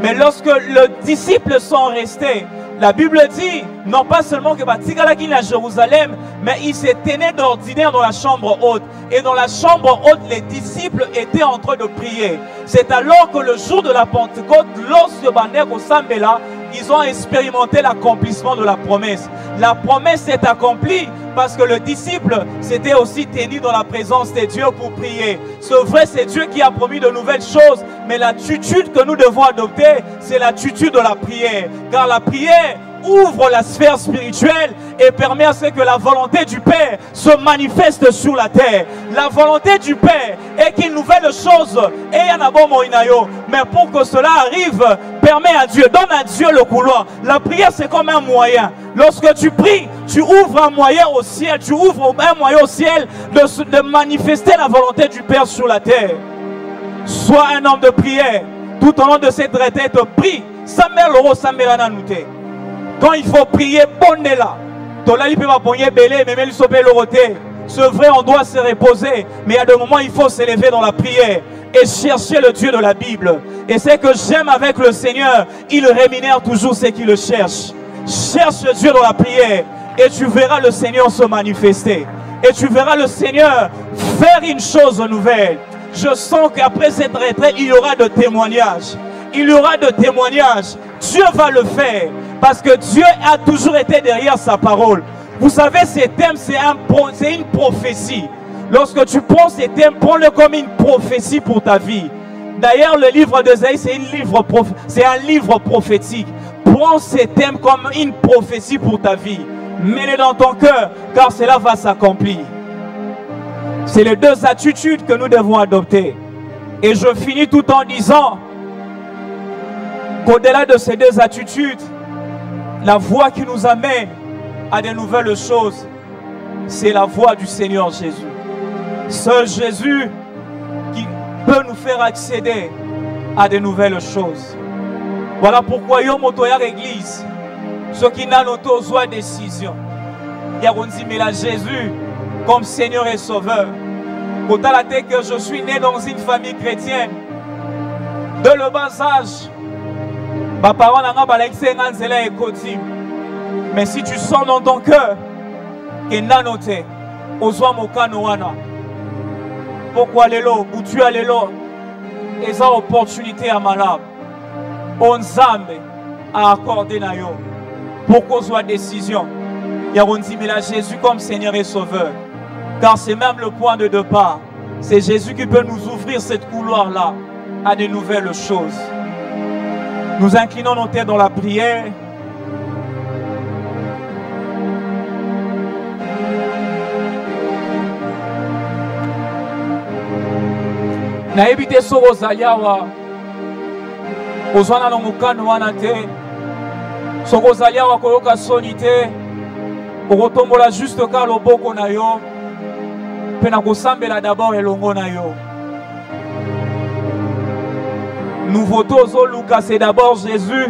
Mais lorsque les disciples sont restés, la Bible dit, non pas seulement que Batigala à Jérusalem, mais ils se tenaient d'ordinaire dans la chambre haute. Et dans la chambre haute, les disciples étaient en train de prier. C'est alors que le jour de la Pentecôte, lorsque Bandeko Sambela, ils ont expérimenté l'accomplissement de la promesse. La promesse s'est accomplie parce que le disciple s'était aussi tenu dans la présence de Dieu pour prier. C'est vrai, c'est Dieu qui a promis de nouvelles choses, mais l'attitude que nous devons adopter, c'est l'attitude de la prière. Car la prière ouvre la sphère spirituelle et permet à ce que la volonté du Père se manifeste sur la terre. La volonté du Père est qu'une nouvelle chose, mais pour que cela arrive, permet à Dieu, donne à Dieu le couloir. La prière, c'est comme un moyen. Lorsque tu pries, tu ouvres un moyen au ciel, tu ouvres un moyen au ciel de manifester la volonté du Père sur la terre. Sois un homme de prière. Tout au long de cette retraite, prie. Quand il faut prier, bonne-la. C'est vrai, on doit se reposer. Mais il y a des moments où il faut s'élever dans la prière et chercher le Dieu de la Bible. Et c'est que j'aime avec le Seigneur, il rémunère toujours ceux qui le cherchent. Cherche Dieu dans la prière et tu verras le Seigneur se manifester. Et tu verras le Seigneur faire une chose nouvelle. Je sens qu'après cette retraite, il y aura de témoignages. Il y aura de témoignages. Dieu va le faire. Parce que Dieu a toujours été derrière sa parole. Vous savez, ces thèmes, c'est une prophétie. Lorsque tu prends ces thèmes, prends-le comme une prophétie pour ta vie. D'ailleurs, le livre d'Ésaïe, c'est un livre prophétique. Prends ces thèmes comme une prophétie pour ta vie. Mets-les dans ton cœur, car cela va s'accomplir. C'est les deux attitudes que nous devons adopter. Et je finis tout en disant qu'au-delà de ces deux attitudes, la voie qui nous amène à de nouvelles choses, c'est la voie du Seigneur Jésus. Seul Jésus qui peut nous faire accéder à de nouvelles choses. Voilà pourquoi yo motoya l'église, ceux qui n'ont pas décision, il y a Jésus comme Seigneur et Sauveur. Quand la tête que je suis né dans une famille chrétienne, de le bas âge, mes parents n'ont pas l'excellence et côté. Mais si tu sens dans ton cœur que nanote, ozwa mokano wana. Pourquoi aller là, où tu allais là, et ça opportunité à malade. On zambe à accorder na yo. Pour qu'on soit décision. Il y a dit Jésus comme Seigneur et Sauveur. Car c'est même le point de départ. C'est Jésus qui peut nous ouvrir cette couloir-là à de nouvelles choses. Nous inclinons nos têtes dans la prière. Na ebite so ozaliawa ozwana no mukano wana te soko ozaliawa koyoka soni te okotombola juste ka loboko na yo mpe na kosambela d'abord elongo na yo. Nouveauté ozoluka, c'est d'abord Jésus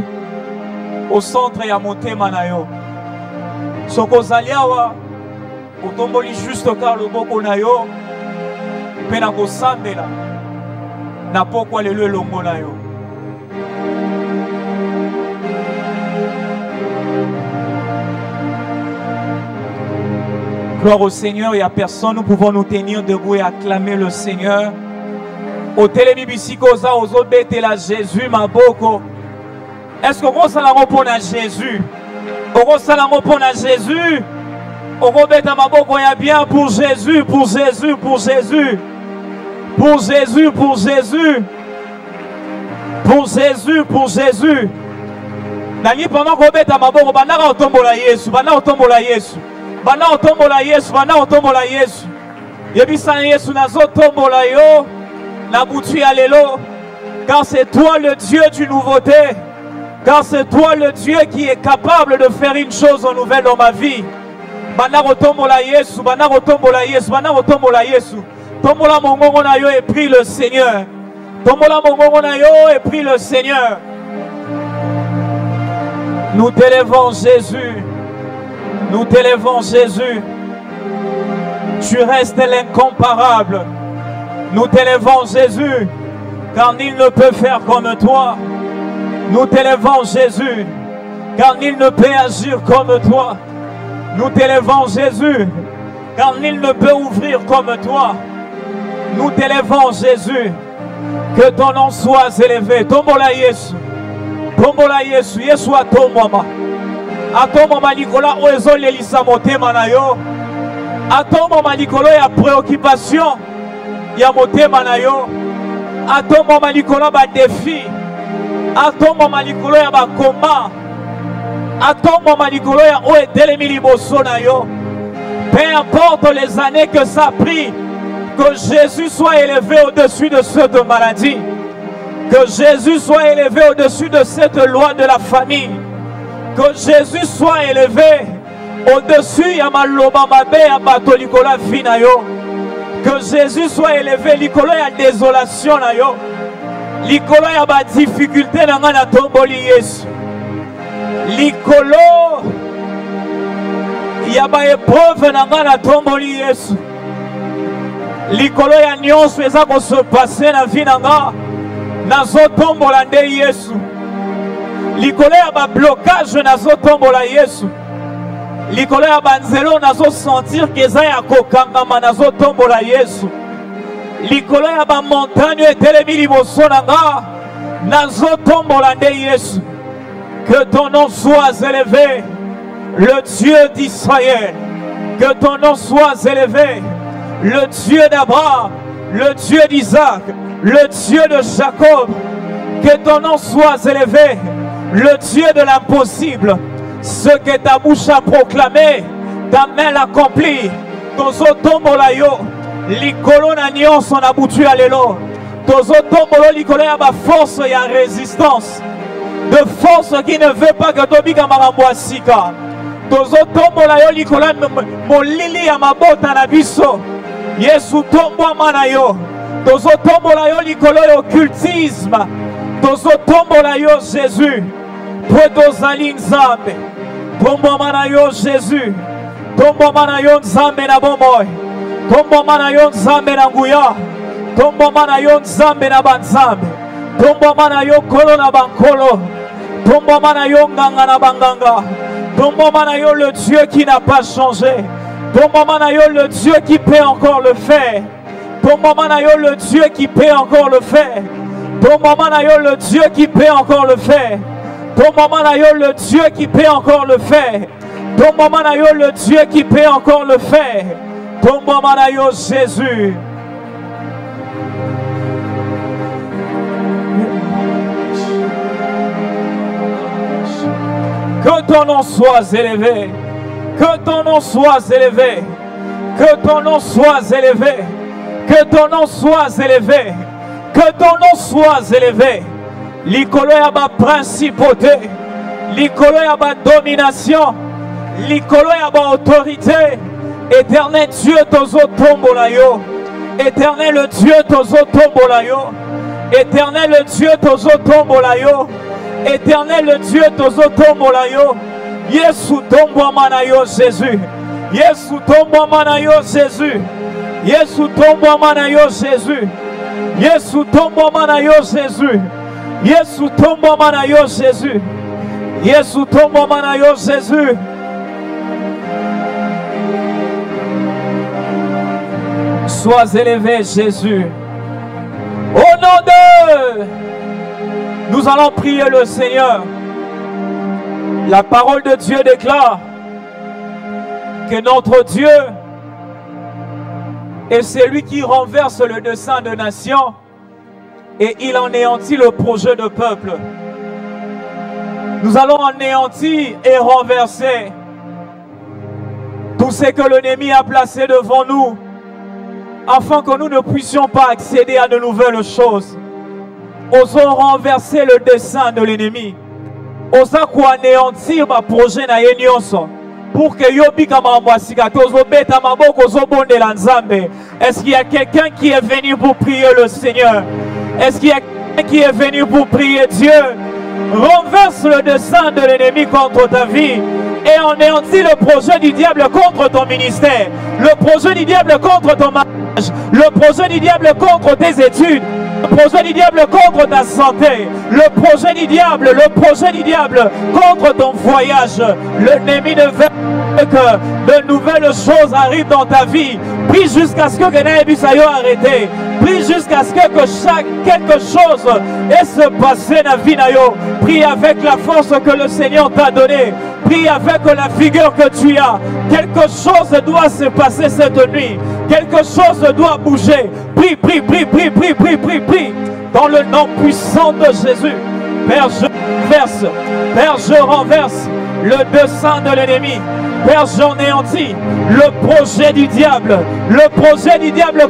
au centre ya motema na yo. Soko ozaliawa otomboli juste ka loboko na yo mpe na kosambela na pourquoi le longo na yo. Gloire au Seigneur, il n'y a personne, nous pouvons nous tenir debout et acclamer le Seigneur. Au télémibisikoza, aux autres la Jésus, ma boko. Est-ce qu'on s'en a repos à Jésus? On s'en a repos à Jésus? On bêta ma boko, il y a bien pour Jésus, pour Jésus, pour Jésus. Pour Jésus, pour Jésus. Pour Jésus, pour Jésus. Nani pendant qu'on bête à ma boue, bana otombola Yesu, bana otombola Yesu. Bana otombola Yesu, bana otombola Yesu. Yebisa Yesu nazo tombola yo, na boutu alelo. Car c'est toi le Dieu du nouveauté. Car c'est toi le Dieu qui est capable de faire une chose en nouvelle dans ma vie. Bana otombola Yesu, bana otombola Yesu, bana otombola Yesu. Tombola mongongo na yo et prie le Seigneur. Tombola mongongo na yo et prie le Seigneur. Nous t'élèvons Jésus. Nous t'élèvons Jésus. Tu restes l'incomparable. Nous t'élèvons Jésus. Car nul ne peut faire comme toi. Nous t'élèvons Jésus. Car nul ne peut agir comme toi. Nous t'élèvons Jésus. Car nul ne peut ouvrir comme toi. Nous t'élèvons Jésus. Que ton nom soit élevé. Tombola Yesu. Tombola Yesu. Yesu atomoma. Atomoma Nicolas Oezo Lelisa motema na yo. Atomoma Nicolas ya préoccupation. Ya motema na yo. Atomoma Nicolas ba défi. Atomoma Nicolas ya ba combat. Atomoma Nicolas ya oe delemi liboso na yo. Peu importe les années que ça a pris. Que Jésus soit élevé au-dessus de cette maladie. Que Jésus soit élevé au-dessus de cette loi de la famille. Que Jésus soit élevé au-dessus ya maloba mabe ya bato likola fina yo. Que Jésus soit élevé likolo ya désolation na yo. Likolo ya ba difficulté na nga na tomboli Yesu. Likolo ya ba épreuve na nga na tomboli Yesu. Likolo ya nyonso eza ko se passer na vie na nga nazo tombola nde Yesu. Likolo ya ba blocage nazo tombola Yesu. Likolo ya banzelo nazo sentir que eza ya kokangama nazo tombola Yesu. Likolo ya ba montagne etelemi liboso na nga nazo tombola nde Yesu. Que ton nom soit élevé, le Dieu d'Israël. Que ton nom soit élevé, le Dieu d'Abraham, le Dieu d'Isaac, le Dieu de Jacob. Que ton nom soit élevé, le Dieu de l'impossible. Ce que ta bouche a proclamé, ta main l'accomplit. Tozo tombola yo, likolo na nyonso na butu ya lelo. Tozo tombolo likolo ya ba force ya résistance. De force qui ne veut pas que tobika makambo asika. Tozo tombola yo likolo molili ya mabota na biso. Yesu tombo mana yo. Tozo tombola yo likolo ya occultisme. Tozo tombola yo Jésus. Tozali nzambe. Tombo mana yo Jésus. Tombo mana yo nzambe na bomoi. Tombo mana yo nzambe na nguya. Tombo mana yo nzambe na banzambe. Tombo mana yo kolo na bankolo. Tombo mana yo nganga na banganga. Tombo mana yo le Dieu qui n'a pas changé. Tombo mana yo le Dieu qui peut encore le faire. Tombo mana yo le Dieu qui peut encore le faire. Tombo mana yo le Dieu qui peut encore le faire. Tombo mana yo le Dieu qui peut encore le faire. Tombo mana yo le Dieu qui peut encore le faire. Tombo mana yo Jésus. Que ton nom soit élevé. Que ton nom soit élevé. Que ton nom soit élevé. Que ton nom soit élevé. Que ton nom soit élevé. Likolo ya ba principauté. Likolo ya ba domination. Likolo ya ba autorité. Éternel Dieu tozo tombola yo. Éternel Dieu tozo tombola yo. Éternel Dieu tozo tombola yo. Éternel Dieu tozo tombola yo. Yesu tombo mana yo Jésus. Yesu tombo mana yo Jésus. Yesu tombo mana yo Jésus. Yesu tombo mana yo Jésus. Yesu tombo mana yo Jésus. Yesu tombo mana yo Jésus. Sois élevé Jésus. Au nom de... Nous allons prier le Seigneur. La parole de Dieu déclare que notre Dieu est celui qui renverse le dessein de nation et il anéantit le projet de peuple. Nous allons anéantir et renverser tout ce que l'ennemi a placé devant nous afin que nous ne puissions pas accéder à de nouvelles choses. Osons renverser le dessein de l'ennemi. Osons anéantir ma projet na yenyoso. Pour que yobika mamwasika tozo beta maboko zo bonde la nzambe. Est-ce qu'il y a quelqu'un qui est venu pour prier le Seigneur? Est-ce qu'il y a quelqu'un qui est venu pour prier Dieu? Renverse le dessein de l'ennemi contre ta vie et anéantit le projet du diable contre ton ministère, le projet du diable contre ton mariage, le projet du diable contre tes études, le projet du diable contre ta santé, le projet du diable contre ton voyage. L'ennemi ne veut que de nouvelles choses arrivent dans ta vie. Prie jusqu'à ce que Genaïbisayo arrête. Prie jusqu'à ce que quelque chose ait se passé dans la vie. Prie avec la force que le Seigneur t'a donnée. Prie avec la figure que tu as. Quelque chose doit se passer cette nuit. Quelque chose doit bouger. Prie, prie, prie, prie, prie, prie, prie, prie. Dans le nom puissant de Jésus. Père, je renverse le dessein de l'ennemi. Père, j'anéantis le projet du diable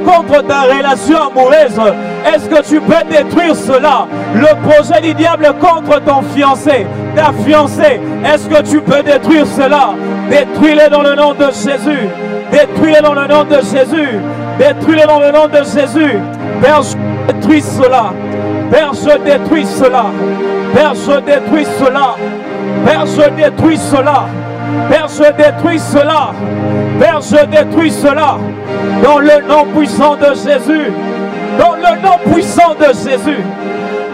contre ta relation amoureuse. Est-ce que tu peux détruire cela? Le projet du diable contre ton fiancé, ta fiancée, est-ce que tu peux détruire cela? Détruis-le dans le nom de Jésus. Détruis-le dans le nom de Jésus. Détruis-le dans le nom de Jésus. Père, je détruis cela. Père, je détruis cela. Père, je détruis cela. Père, je détruis cela. Père, je détruis cela. Père, je détruis cela. Dans le nom puissant de Jésus. Dans le nom puissant de Jésus.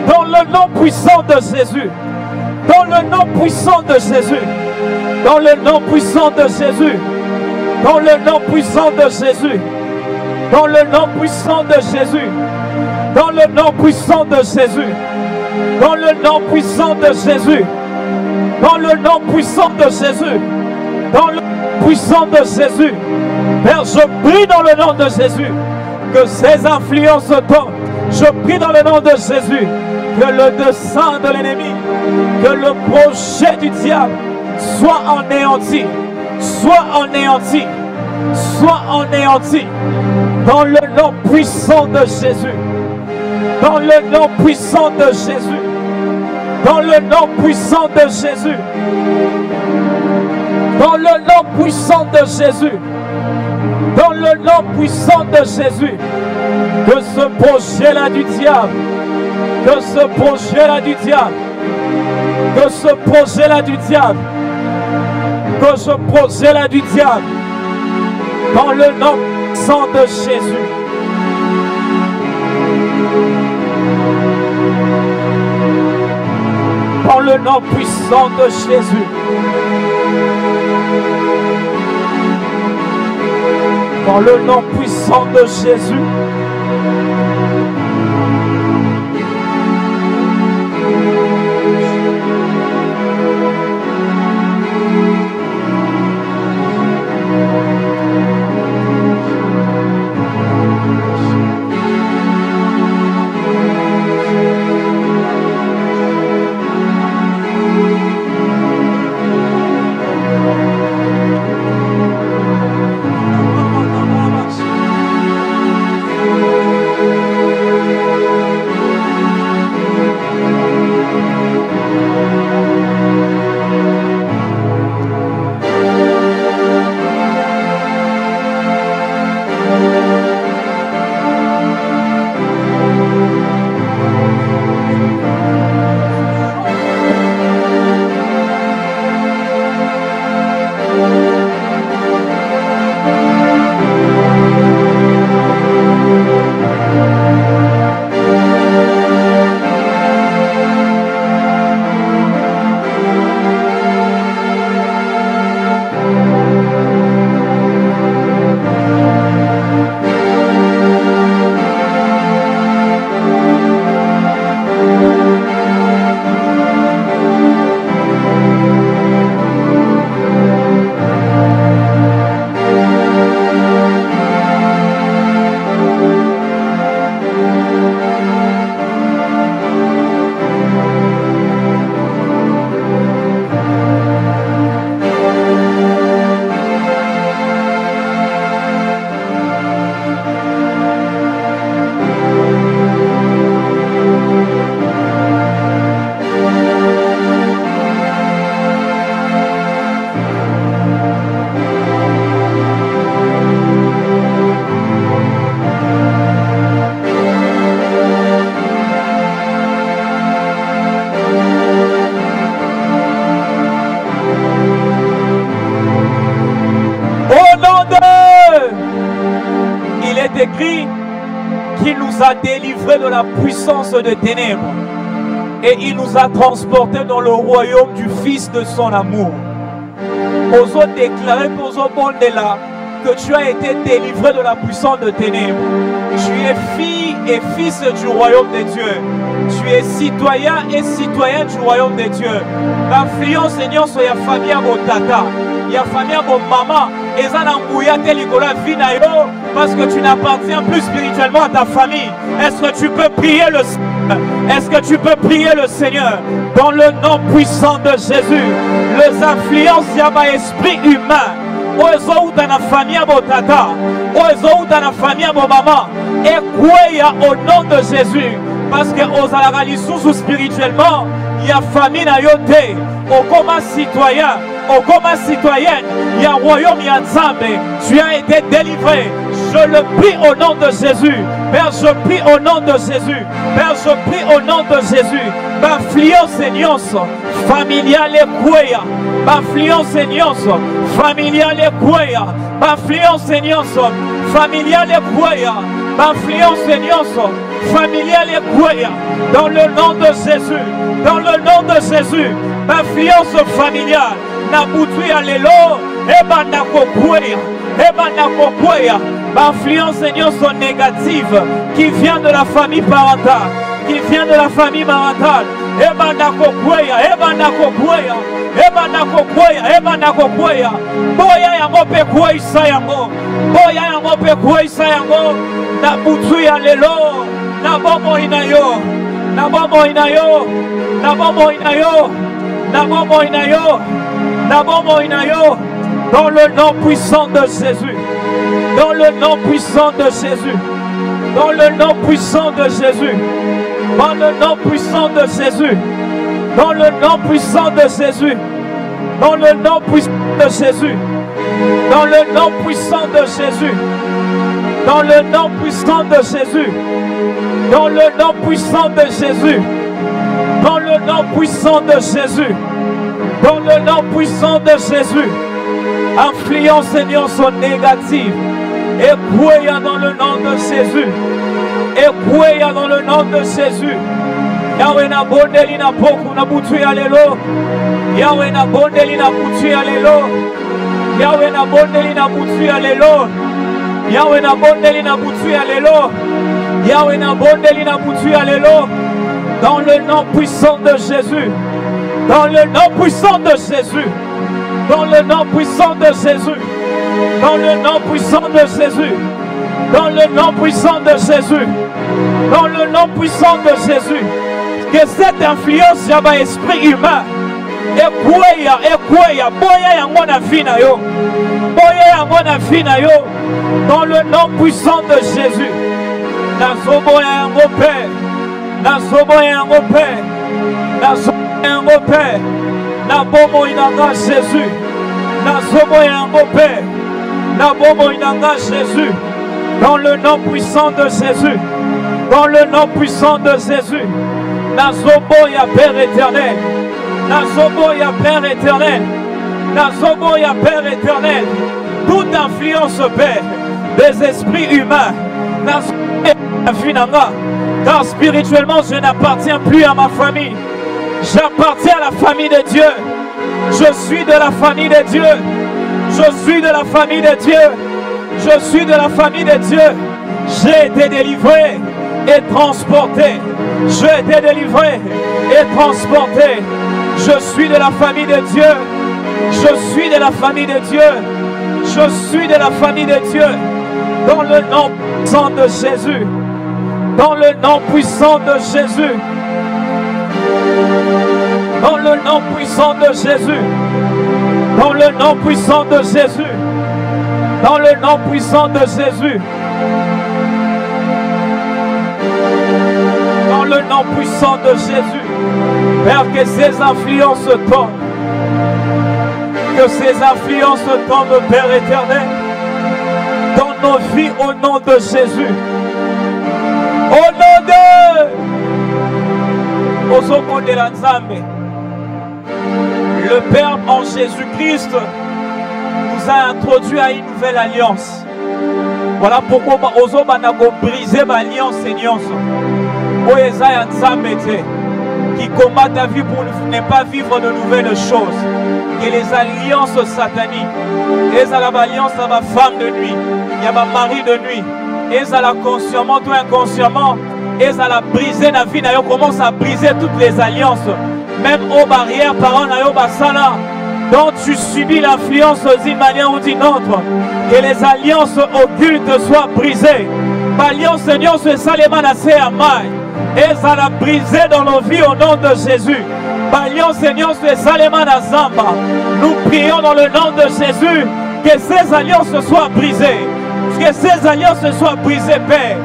Dans le nom puissant de Jésus. Dans le nom puissant de Jésus. Dans le nom puissant de Jésus. Dans le nom puissant de Jésus. Dans le nom puissant de Jésus. Dans le nom puissant de Jésus. Dans le nom puissant de Jésus. Dans le nom puissant de Jésus. Dans le nom puissant de Jésus. Père, je prie dans le nom de Jésus que ces influences tombent. Je prie dans le nom de Jésus que le dessein de l'ennemi, que le projet du diable, soit anéanti, soit anéanti, soit anéanti, dans le nom puissant de Jésus, dans le nom puissant de Jésus, dans le nom puissant de Jésus, dans le nom puissant de Jésus, dans le nom puissant de Jésus, que ce projet-là du diable, que ce projet-là du diable, que ce projet-là du diable, que ce projet-là du diable, dans le nom puissant de Jésus. Dans le nom puissant de Jésus. Dans le nom puissant de Jésus. Écrit qu'il nous a délivrés de la puissance des ténèbres et il nous a transportés dans le royaume du Fils de son amour. Osons déclarer pour ce monde-là que tu as été délivré de la puissance des ténèbres. Tu es fille et fils du royaume de Dieu. Tu es citoyen et citoyenne du royaume de Dieu. L'influence Seigneur sur la famille à mon tata, la famille à mon maman, et ça n'a pas vie parce que tu n'appartiens plus spirituellement à ta famille. Est-ce que tu peux prier le Seigneur? Est-ce que tu peux prier le Seigneur dans le nom puissant de Jésus? Les influences il y a un esprit humain. Ozo ou dans la famille à mon tata, ozo ou dans la famille à mon maman, et quoi au nom de Jésus? Parce que aux alaralis spirituellement, il y a famille à yoté, au comme citoyen, au comme citoyenne, il y a un royaume, il y a Nzambe. Tu as été délivré. Je le prie au nom de Jésus. Père, je prie au nom de Jésus. Père, je prie au nom de Jésus. Bafliance seignance, familiale queya. Bafliance seignance, familiale queya. Bafliance seignance, familiale queya. Bafliance seignance, familiale queya. Dans le nom de Jésus. Dans le nom de Jésus. Bafliance familiale. Nabutu ya lelo. Eba nakokweya. Eba nakokweya. Influence Seigneur sont négatives qui vient de la famille parentale, qui vient de la famille maritale. Ebana kokweya, ebana kokweya, ebana kokweya, ebana kokweya. Boya yango pe kweisa yango, boya yango pe kweisa yango. Na butu ya lelo, na bomo inayo, na bomo inayo, na bomo inayo, na bomo inayo, Dans le nom puissant de Jésus. Dans le nom puissant de Jésus. Dans le nom puissant de Jésus. Dans le nom puissant de Jésus. Dans le nom puissant de Jésus. Dans le nom puissant de Jésus. Dans le nom puissant de Jésus. Dans le nom puissant de Jésus. Dans le nom puissant de Jésus. Dans le nom puissant de Jésus. Dans le nom puissant de Jésus. Influence, Seigneur, sont négatives. Écouez dans le nom de Jésus. Écouez dans le nom de Jésus. Yahweh na bondeli na poku na butu ya lelo. Yahweh na bondeli na butu ya lelo. Yahweh na bondeli na butu ya lelo. Yahweh na bondeli na butu ya lelo. Yahweh na bondeli na butu ya lelo. Dans le nom puissant de Jésus. Dans le nom puissant de Jésus. Dans le nom puissant de Jésus. Dans le nom puissant de Jésus. Dans le nom puissant de Jésus. Dans le nom puissant de Jésus. Que cette influence y a esprit humain. Boya yango na vie na yo. Boya yango na vie na yo. Dans le nom puissant de Jésus. Nazoboya yango Père. Nazoboya yango Père. Nazoboya yango Père. Nabomo inanga Jésus. Nazoboya yango Père. Nabomo inanga Jésus. Dans le nom puissant de Jésus. Dans le nom puissant de Jésus. Nazoboya Père éternel. Nazoboya Père éternel. Nazoboya Père éternel. Toute influence, Père, des esprits humains. Car spirituellement, je n'appartiens plus à ma famille. J'appartiens à la famille de Dieu. Je suis de la famille de Dieu. Je suis de la famille de Dieu. Je suis de la famille de Dieu. J'ai été délivré et transporté. J'ai été délivré et transporté. Je suis de la famille de Dieu. Je suis de la famille de Dieu. Je suis de la famille de Dieu. Dans le nom puissant de Jésus. Dans le nom puissant de Jésus. Dans le nom puissant de Jésus. Dans le nom puissant de Jésus. Dans le nom puissant de Jésus. Dans le nom puissant de Jésus. Père, que ces influences tombent. Que ces influences tombent, Père éternel, dans nos vies au nom de Jésus. Au nom de la Nzambe. Le Père en Jésus-Christ nous a introduit à une nouvelle alliance. Voilà pourquoi on a brisé l'alliance Seigneur. Qui combat ta vie pour ne pas vivre de nouvelles choses. Et les alliances sataniques. Et ça l'alliance à ma femme de nuit. Il y a ma mari de nuit. Et ça la consciemment ou inconsciemment. Et ça la briser la vie. On commence à briser toutes les alliances. Même aux barrières, parents, dont tu subis l'influence d'une manière ou d'une autre. Que les alliances occultes soient brisées. L'alliance Seigneur, c'est ça les menacés à maille. Et ça l'a brisé dans nos vies au nom de Jésus. L'alliance Seigneur, c'est ça les Zamba. Nous prions dans le nom de Jésus. Que ces alliances soient brisées. Que ces alliances soient brisées, Père.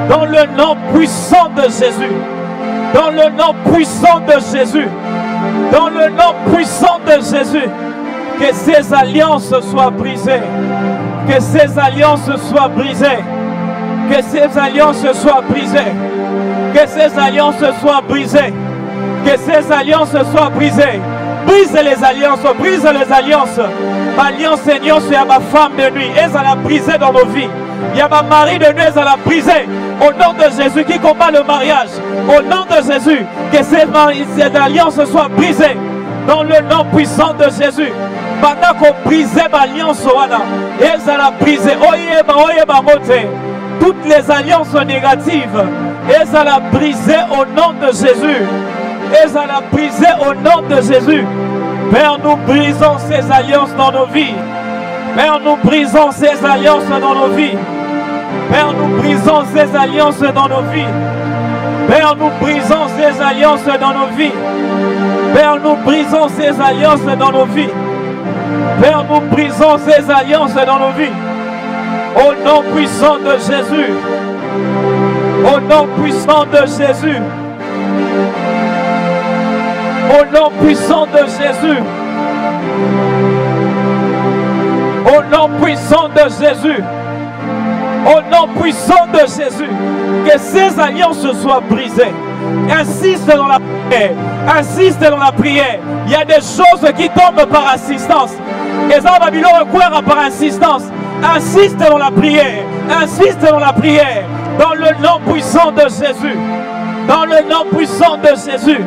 Dans le nom puissant de Jésus. Dans le nom puissant de Jésus. Dans le nom puissant de Jésus. Que ces alliances soient brisées. Que ces alliances soient brisées. Que ces alliances soient brisées. Que ces alliances soient brisées. Que ces alliances soient brisées. Brise les alliances. Brise les alliances. Alliance Seigneur, c'est à ma femme de nuit. Et ça l'a brisé dans nos vies. Il y a ma mari de nuit. Et ça l'a brisé. Au nom de Jésus qui combat le mariage. Au nom de Jésus. Que ces alliances soient brisées. Dans le nom puissant de Jésus. Pendant qu'on brisait l'alliance. Et ça l'a brisé. Toutes les alliances négatives. Et ça l'a brisé au nom de Jésus. Et ça l'a brisé au nom de Jésus. Père, nous brisons ces alliances dans nos vies. Père, nous brisons ces alliances dans nos vies. Père, nous brisons ces alliances dans nos vies. Père, nous brisons ces alliances dans nos vies. Père, nous brisons ces alliances dans nos vies. Père, nous brisons ces alliances dans nos vies. Au nom puissant de Jésus. Au nom puissant de Jésus. Au nom puissant de Jésus. Au nom puissant de Jésus. Au nom puissant de Jésus. Que ces alliances soient brisées. Insiste dans la prière. Insiste dans la prière. Il y a des choses qui tombent par assistance. Et ça va recouvrir par insistance. Insiste dans la prière. Insiste dans la prière. Dans le nom puissant de Jésus. Dans le nom puissant de Jésus.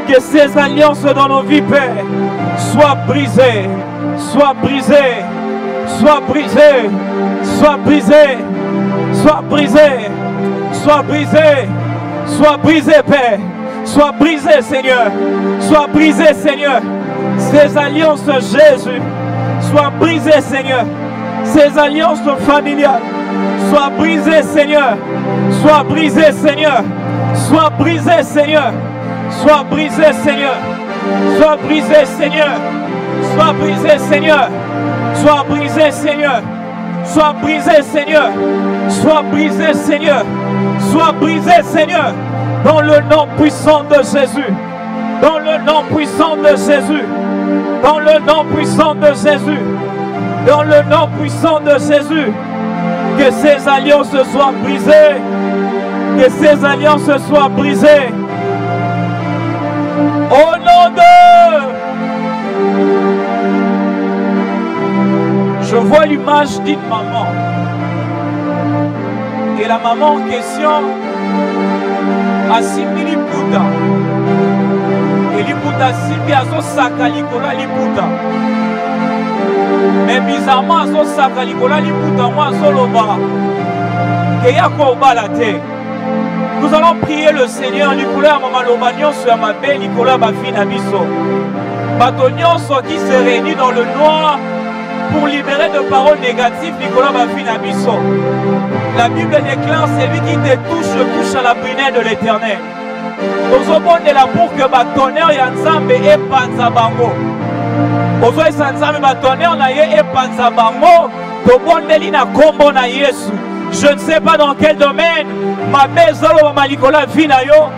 Que ces alliances dans nos vies, Père, soient brisées. Soient brisées. Soient brisées. Soient brisées. Soient brisées. Soient brisées. Sois brisé, Père. Sois brisé, Seigneur. Sois brisé, Seigneur. Ces alliances, Jésus. Sois brisé, Seigneur. Ces alliances familiales. Sois brisé, Seigneur. Sois brisé, Seigneur. Sois brisé, Seigneur. Sois brisé, Seigneur. Sois brisé, Seigneur. Sois brisé, Seigneur. Sois brisé, Seigneur. Sois brisé, Seigneur. Sois brisé, Seigneur. Sois brisé, Seigneur, dans le nom puissant de Jésus. Dans le nom puissant de Jésus. Dans le nom puissant de Jésus. Dans le nom puissant de Jésus. Que ces alliances soient brisées. Que ces alliances soient brisées. Au nom de... Je vois l'image d'une maman. Et la maman en question a simbi liputa. Et liputa simbi a son saka likola liputa. Mais bizarrement a son saka likola liputa moi soloba. Que ya kobala te. Nous allons prier le Seigneur likola mama lobagnon sur ma belle likola ba fina biso. Batonion soit qui se réunit dans le noir pour libérer de paroles négatives Nicolas Bafina Bisso. La Bible déclare celui qui te touche à la prunelle de l'Éternel. Nous avons de la pour que ba tonnerre ya nzambe et panza bango. Ozo esa nzambe ba tonnerre na ye et panza bango. To bondeli na kombo na Yesu. Je ne sais pas dans quel domaine ma bezolo ma Nicolas vina yo,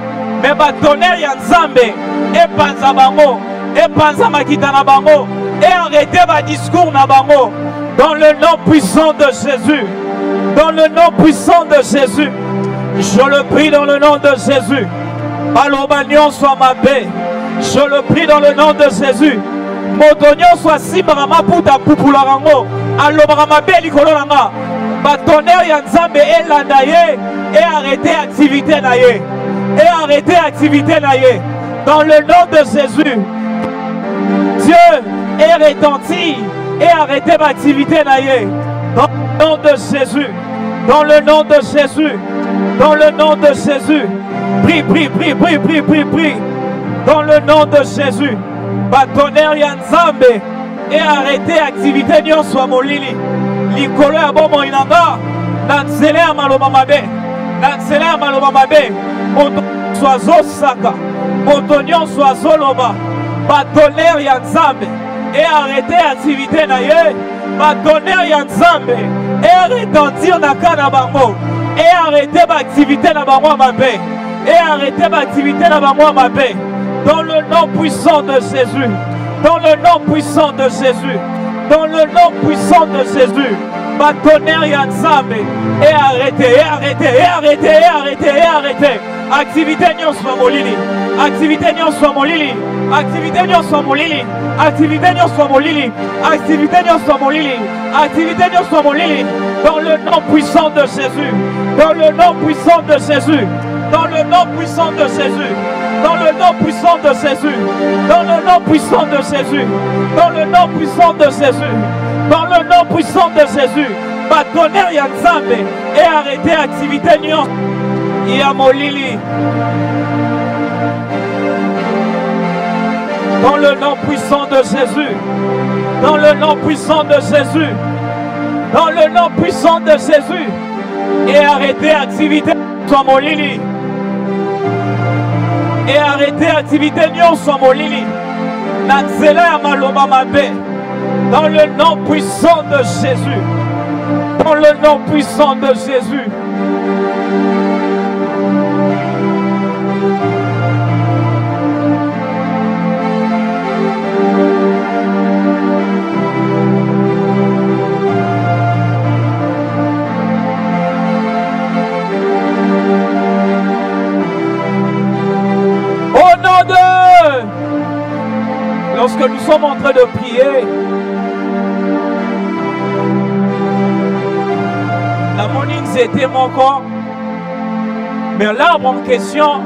mais ba tonnerre ya nzambe et panza bango et panza makita na bango. Et arrêtez vos discours Nabango. Dans le nom puissant de Jésus. Dans le nom puissant de Jésus. Je le prie dans le nom de Jésus. Alobagnon soit ma paix. Je le prie dans le nom de Jésus. Motonio soit Sibrama Puta Pupularango. Alobrama paix Nicolanga. Batonner Yanzambe et Landaye. Et arrêtez activité naye. Et arrêtez activité naye. Dans le nom de Jésus. Dieu est retenti et arrêtez l'activité naïe. Dans le nom de Jésus. Dans le nom de Jésus. Dans le nom de Jésus. Prie, prie, prie, prie, prie, prie, prie. Dans le nom de Jésus. Batonner Yanzambe et arrêtez l'activité nyon soit molili. Likolo ya bomo inanga. Nansele ya maloma mabe. Nansele ya maloma mabe. Moto soit zosaka. Moto nyon soit zoloba. Batonner Yanzambe et arrêter l'activité naïe. Batonner Yanzambe et retentir na kana bango. Et arrêter l'activité na bango mabe. Et arrêter l'activité na bango mabe. Dans le nom puissant de Jésus. Dans le nom puissant de Jésus. Dans le nom puissant de Jésus. Batonner Yanzambe et arrêter, et arrêter, et arrêter, et arrêter, et arrêter. Activité nyon soit molili. Activité nyon soit molili. Activité nyon soit molili. Activité nyon soit molili. Activité nyon soit molili. Activité nyon soit molili. Dans le nom puissant de Jésus. Dans le nom puissant de Jésus. Dans le nom puissant de Jésus. Dans le nom puissant de Jésus. Dans le nom puissant de Jésus. Dans le nom puissant de Jésus. Dans le nom puissant de Jésus. Batonner Yanzambe et arrêter activité nyon. Yamolili. Dans le nom puissant de Jésus. Dans le nom puissant de Jésus. Dans le nom puissant de Jésus. Et arrêtez activité Swamolili. Et arrêtez activité Nyon Swamolili. Nansela Maloba Mabe. Dans le nom puissant de Jésus. Dans le nom puissant de Jésus. Au nom de... Lorsque nous sommes en train de prier, la monine c'était mon corps, mais l'arbre en question,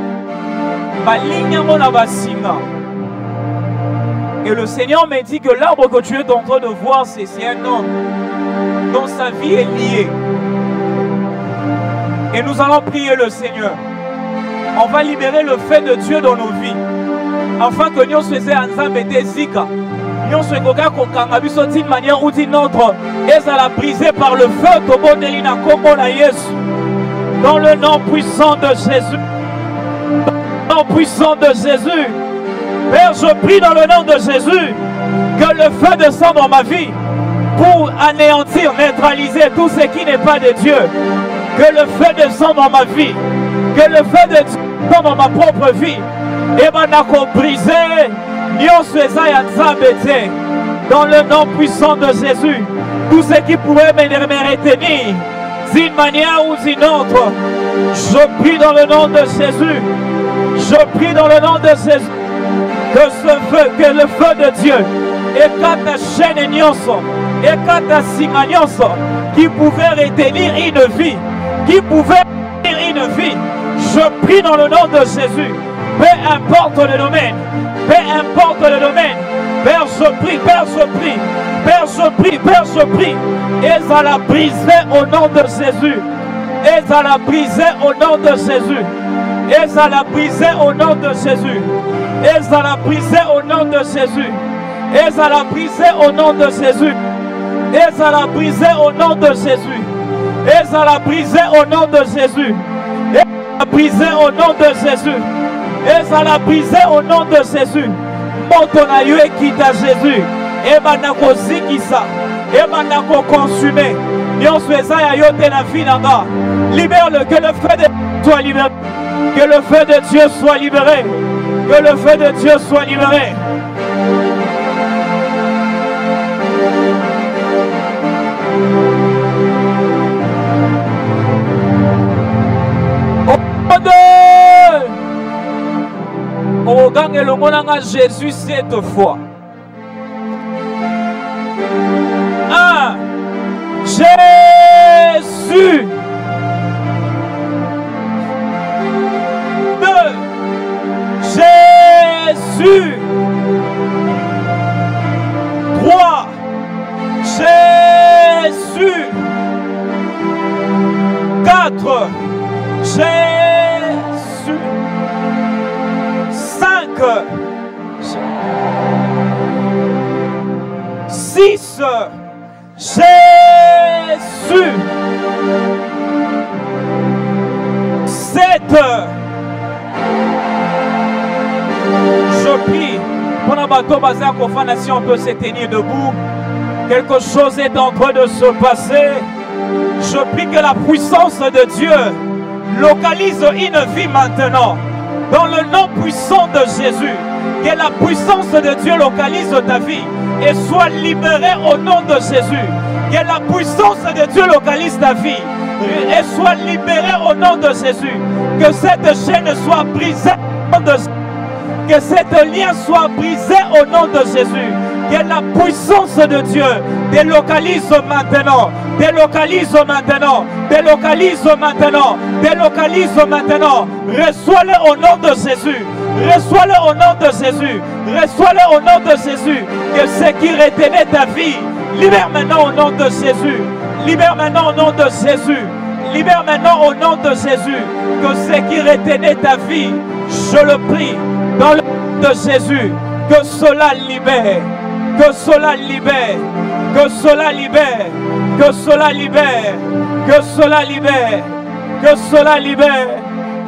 et le Seigneur m'a dit que l'arbre que tu es en train de voir, c'est un homme dont sa vie est liée. Et nous allons prier le Seigneur. On va libérer le fait de Dieu dans nos vies, afin que nous soyons ensemble des zika. Nous soyons d'une manière ou d'une autre, et ça l'a brisé par le feu dans le nom puissant de Jésus. Dans le nom puissant de Jésus. Père, je prie dans le nom de Jésus que le feu descende dans ma vie pour anéantir, neutraliser tout ce qui n'est pas de Dieu. Que le feu descende dans ma vie. Que le feu descende dans ma propre vie. Et maintenant, briser. Dans le nom puissant de Jésus, tout ce qui pouvait me retenir d'une manière ou d'une autre, je prie dans le nom de Jésus, je prie dans le nom de Jésus, que ce feu, que le feu de Dieu, et quand ta chaîne nyoso, et quand ta sima nyoso, qui pouvait retenir une vie, qui pouvait retenir une vie, je prie dans le nom de Jésus, peu importe le domaine, peu importe le domaine, Père, je prie, Père, je prie, Père, je prie, Père, je prie, et ça l'a brisé au nom de Jésus, et ça l'a brisé au nom de Jésus, et ça l'a brisé au nom de Jésus, et ça l'a brisé au nom de Jésus, et ça l'a brisé au nom de Jésus, et ça l'a brisé au nom de Jésus, et ça l'a brisé au nom de Jésus, et ça l'a brisé au nom de Jésus, et ça l'a brisé au nom de Jésus. Montona yo quitte à Jésus. Et manako zikisa. Et manako consumé. Nyon sweza ya yo te la vie nanga. Libère-le, que le feu de Dieu soit libéré. Que le feu de Dieu soit libéré. Que le feu de Dieu soit libéré. Au gang et le monanga Jésus cette fois. 1. Jésus. 2. Jésus. 3. Jésus. 4. Jésus. 6. Jésus. 7. Je prie pour la bateau basé à Kofana, si on peut se tenir debout. Quelque chose est en train de se passer. Je prie que la puissance de Dieu localise une vie maintenant. Dans le nom puissant de Jésus, que la puissance de Dieu localise ta vie et soit libérée au nom de Jésus. Que la puissance de Dieu localise ta vie et soit libérée au nom de Jésus. Que cette chaîne soit brisée au nom de Jésus. Que cet lien soit brisé au nom de Jésus. Que la puissance de Dieu délocalise maintenant. Délocalise maintenant. Délocalise maintenant. Délocalise maintenant. Reçois-le au nom de Jésus. Reçois-le au nom de Jésus. Reçois-le au nom de Jésus. Que ce qui retenait ta vie, libère maintenant au nom de Jésus. Libère maintenant au nom de Jésus. Libère maintenant au nom de Jésus. Que ce qui retenait ta vie, je le prie, dans le nom de Jésus, que cela libère. Que cela libère. Que cela libère. Que cela libère. Que cela libère. Que cela libère.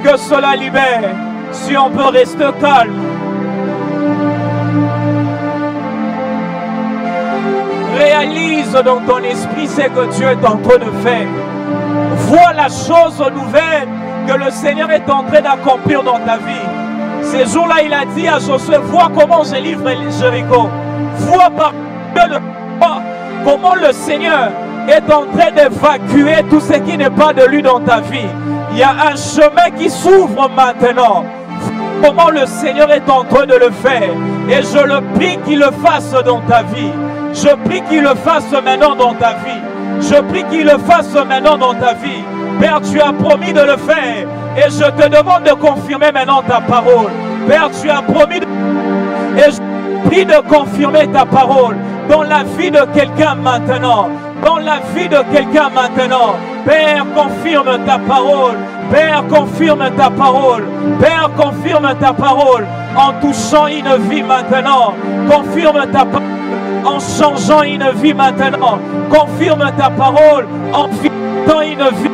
Que cela libère. Si on peut rester calme. Réalise dans ton esprit ce que Dieu est en train de faire. Vois la chose nouvelle que le Seigneur est en train d'accomplir dans ta vie. Ces jours-là, il a dit à Josué, vois comment je livre Jéricho. Vois par comment le Seigneur est en train d'évacuer tout ce qui n'est pas de lui dans ta vie. Il y a un chemin qui s'ouvre maintenant. Comment le Seigneur est en train de le faire. Et je le prie qu'il le fasse dans ta vie. Je prie qu'il le fasse maintenant dans ta vie. Je prie qu'il le fasse maintenant dans ta vie. Père, tu as promis de le faire. Et je te demande de confirmer maintenant ta parole. Père, tu as promis de... Et je prie de confirmer ta parole dans la vie de quelqu'un maintenant. Dans la vie de quelqu'un maintenant. Père, confirme ta parole. Père, confirme ta parole. Père, confirme ta parole en touchant une vie maintenant. Confirme ta parole en changeant une vie maintenant. Confirme ta parole en visitant une vie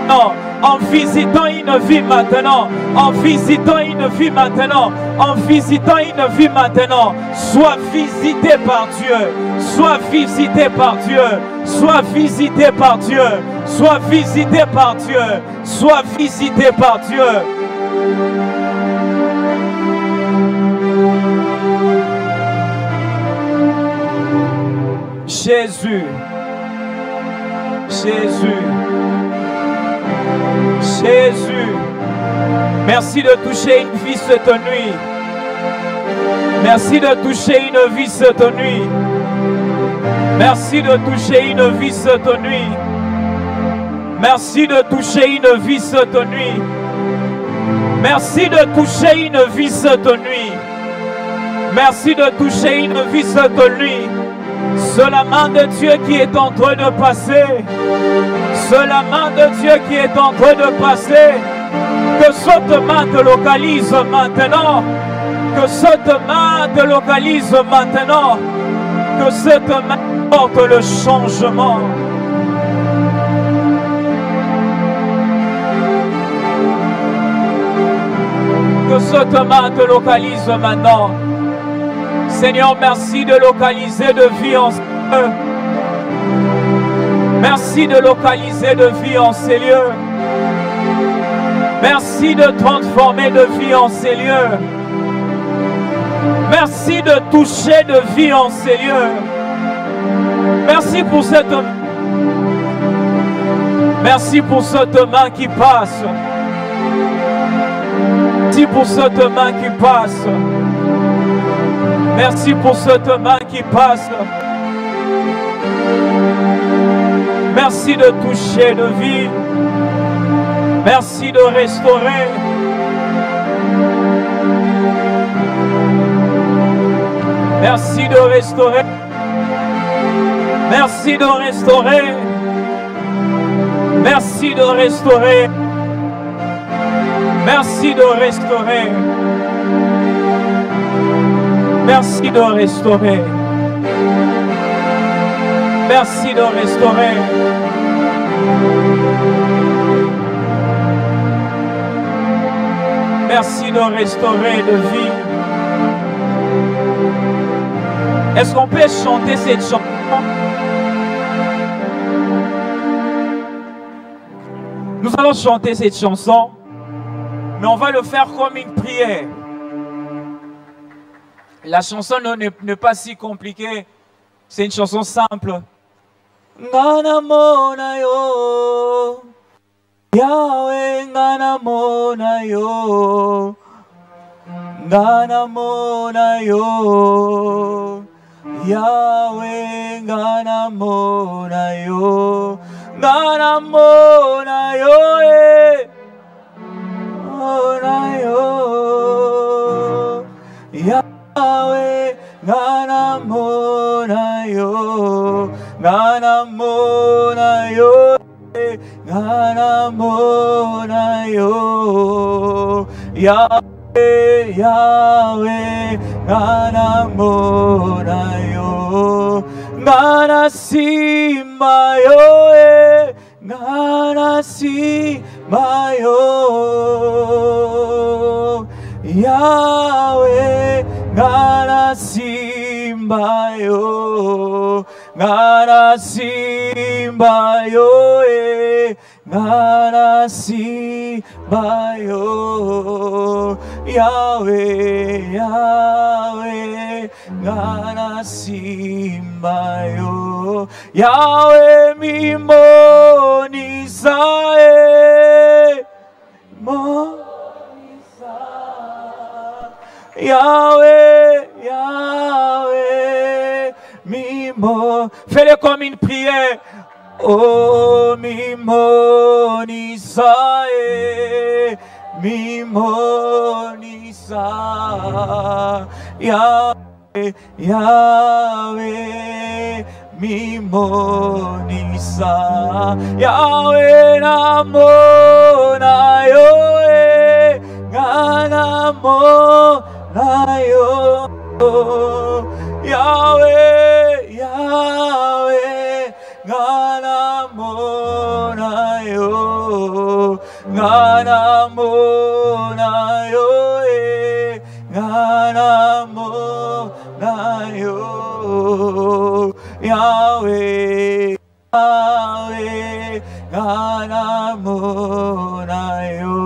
maintenant. En visitant une vie maintenant. En visitant une vie maintenant. En visitant une vie maintenant. Sois visité par Dieu. Sois visité par Dieu. Sois visité par Dieu. Sois visité par Dieu. Sois visité par Dieu. Jésus. Jésus. Jésus. Merci de toucher une vie cette nuit. Merci de toucher une vie cette nuit. Merci de toucher une vie cette nuit. Merci de toucher une vie cette nuit. Merci de toucher une vie cette nuit. Merci de toucher une vie cette nuit. C'est la main de Dieu qui est en train de passer. C'est la main de Dieu qui est en train de passer. Que cette main te localise maintenant. Que cette main te localise maintenant. Que cette main porte le changement. Que cette main te localise maintenant. Seigneur, merci de localiser de vie en ces lieux. Merci de localiser de vie en ces lieux. Merci de transformer de vie en ces lieux. Merci de toucher de vie en ces lieux. Merci pour cette main. Merci pour cette main qui passe. Merci pour cette main qui passe. Merci pour cette main qui passe. Merci de toucher de vie. Merci de restaurer. Merci de restaurer. Merci de restaurer. Merci de restaurer. Merci de restaurer. Merci de restaurer. Merci de restaurer. Merci de restaurer de vie. Est-ce qu'on peut chanter cette chanson? Nous allons chanter cette chanson, mais on va le faire comme une prière. La chanson n'est pas si compliquée. C'est une chanson simple. Nganamona yo, Yahweh nganamona yo, nganamona yo, Yahweh nganamona yo, nganamona yo, nganamona yo, Yahweh nganamona yo, nganamona yo, nganamona yo, Yahweh, Yahweh, nganamona yo, nganasimba yo, nganasimba yo, Yahweh, nganasimba yo, ngana simba yo ngana simba yo Yahweh Yahweh ngana simba yo Yahweh mimonisa Yahweh, Yahweh, Mimo. Fais-le comme une prière. Oh, Mimo Nisa, Mimo Nisa. Yahweh, Yahweh, Mimo Nisa. Yahweh, Namo, Nayoe, Ganamo. Nayo, Yahweh, Yahweh, Ganamo, Nayo, Ganamo, Nayo, Ganamo, Nayo, Yahweh, Yahweh, Ganamo, Nayo,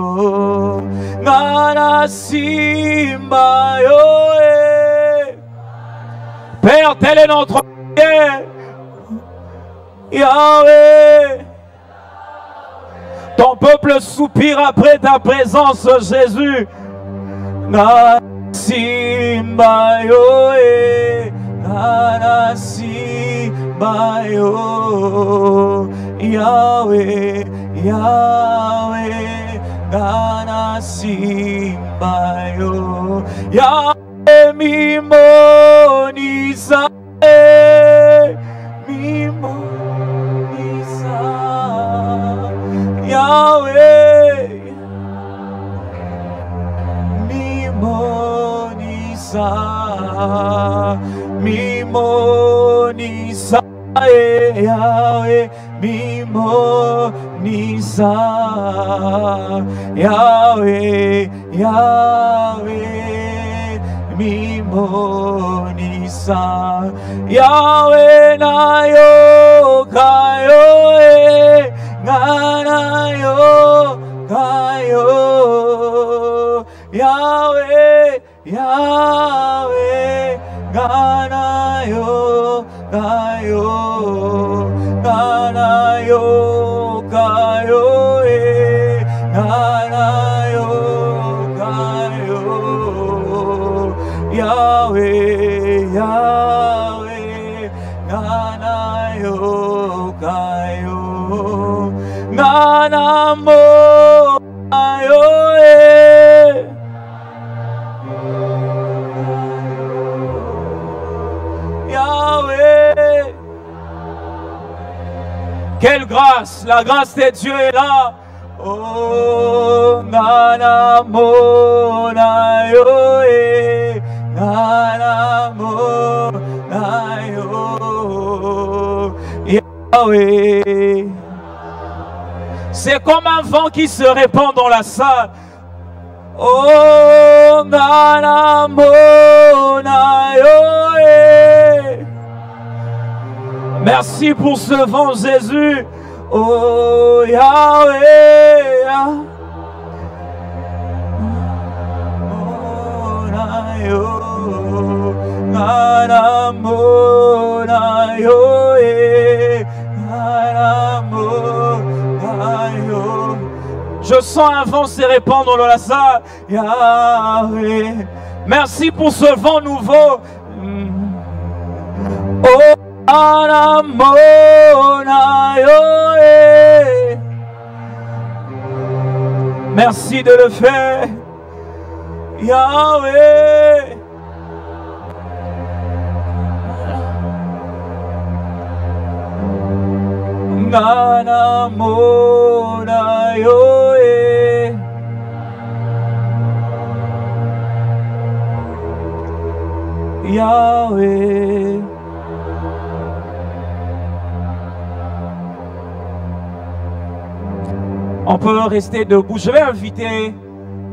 Gana Simba Yoé. Père, telle est notre prière. Yahweh, ton peuple soupire après ta présence, Jésus. Gana Simba Yoé, Gana Simba Yo. Yahweh, Yahweh. Gana simba yo Yahweh mimonisa mimonisa Yahweh mimonisa mimonisa Yahweh mimonisa Yahweh Yahweh mimonisa Yahweh na yo kayo ngana yo kayo Yahweh Yahweh ngana yo kayo ngana yo kayo ngana yo kayo Yahweh Yahweh ngana yo kayo ngana mo kayo Yahweh. Quelle grâce, la grâce de Dieu est là. Oh, ngana mo na yo ngana mo na yo Yahweh. C'est comme un vent qui se répand dans la salle. Oh, ngana mo na yo. Merci pour ce vent, Jésus. Oh, Yahweh. Oh, na yo. Ngana mo na yo. Ngana mo na yo. Je sens un vent se répandre dans la salle. Yahweh. Merci pour ce vent nouveau. Oh, merci de le faire, Yahweh. Ngana mo na yo Yahweh. On peut rester debout. Je vais inviter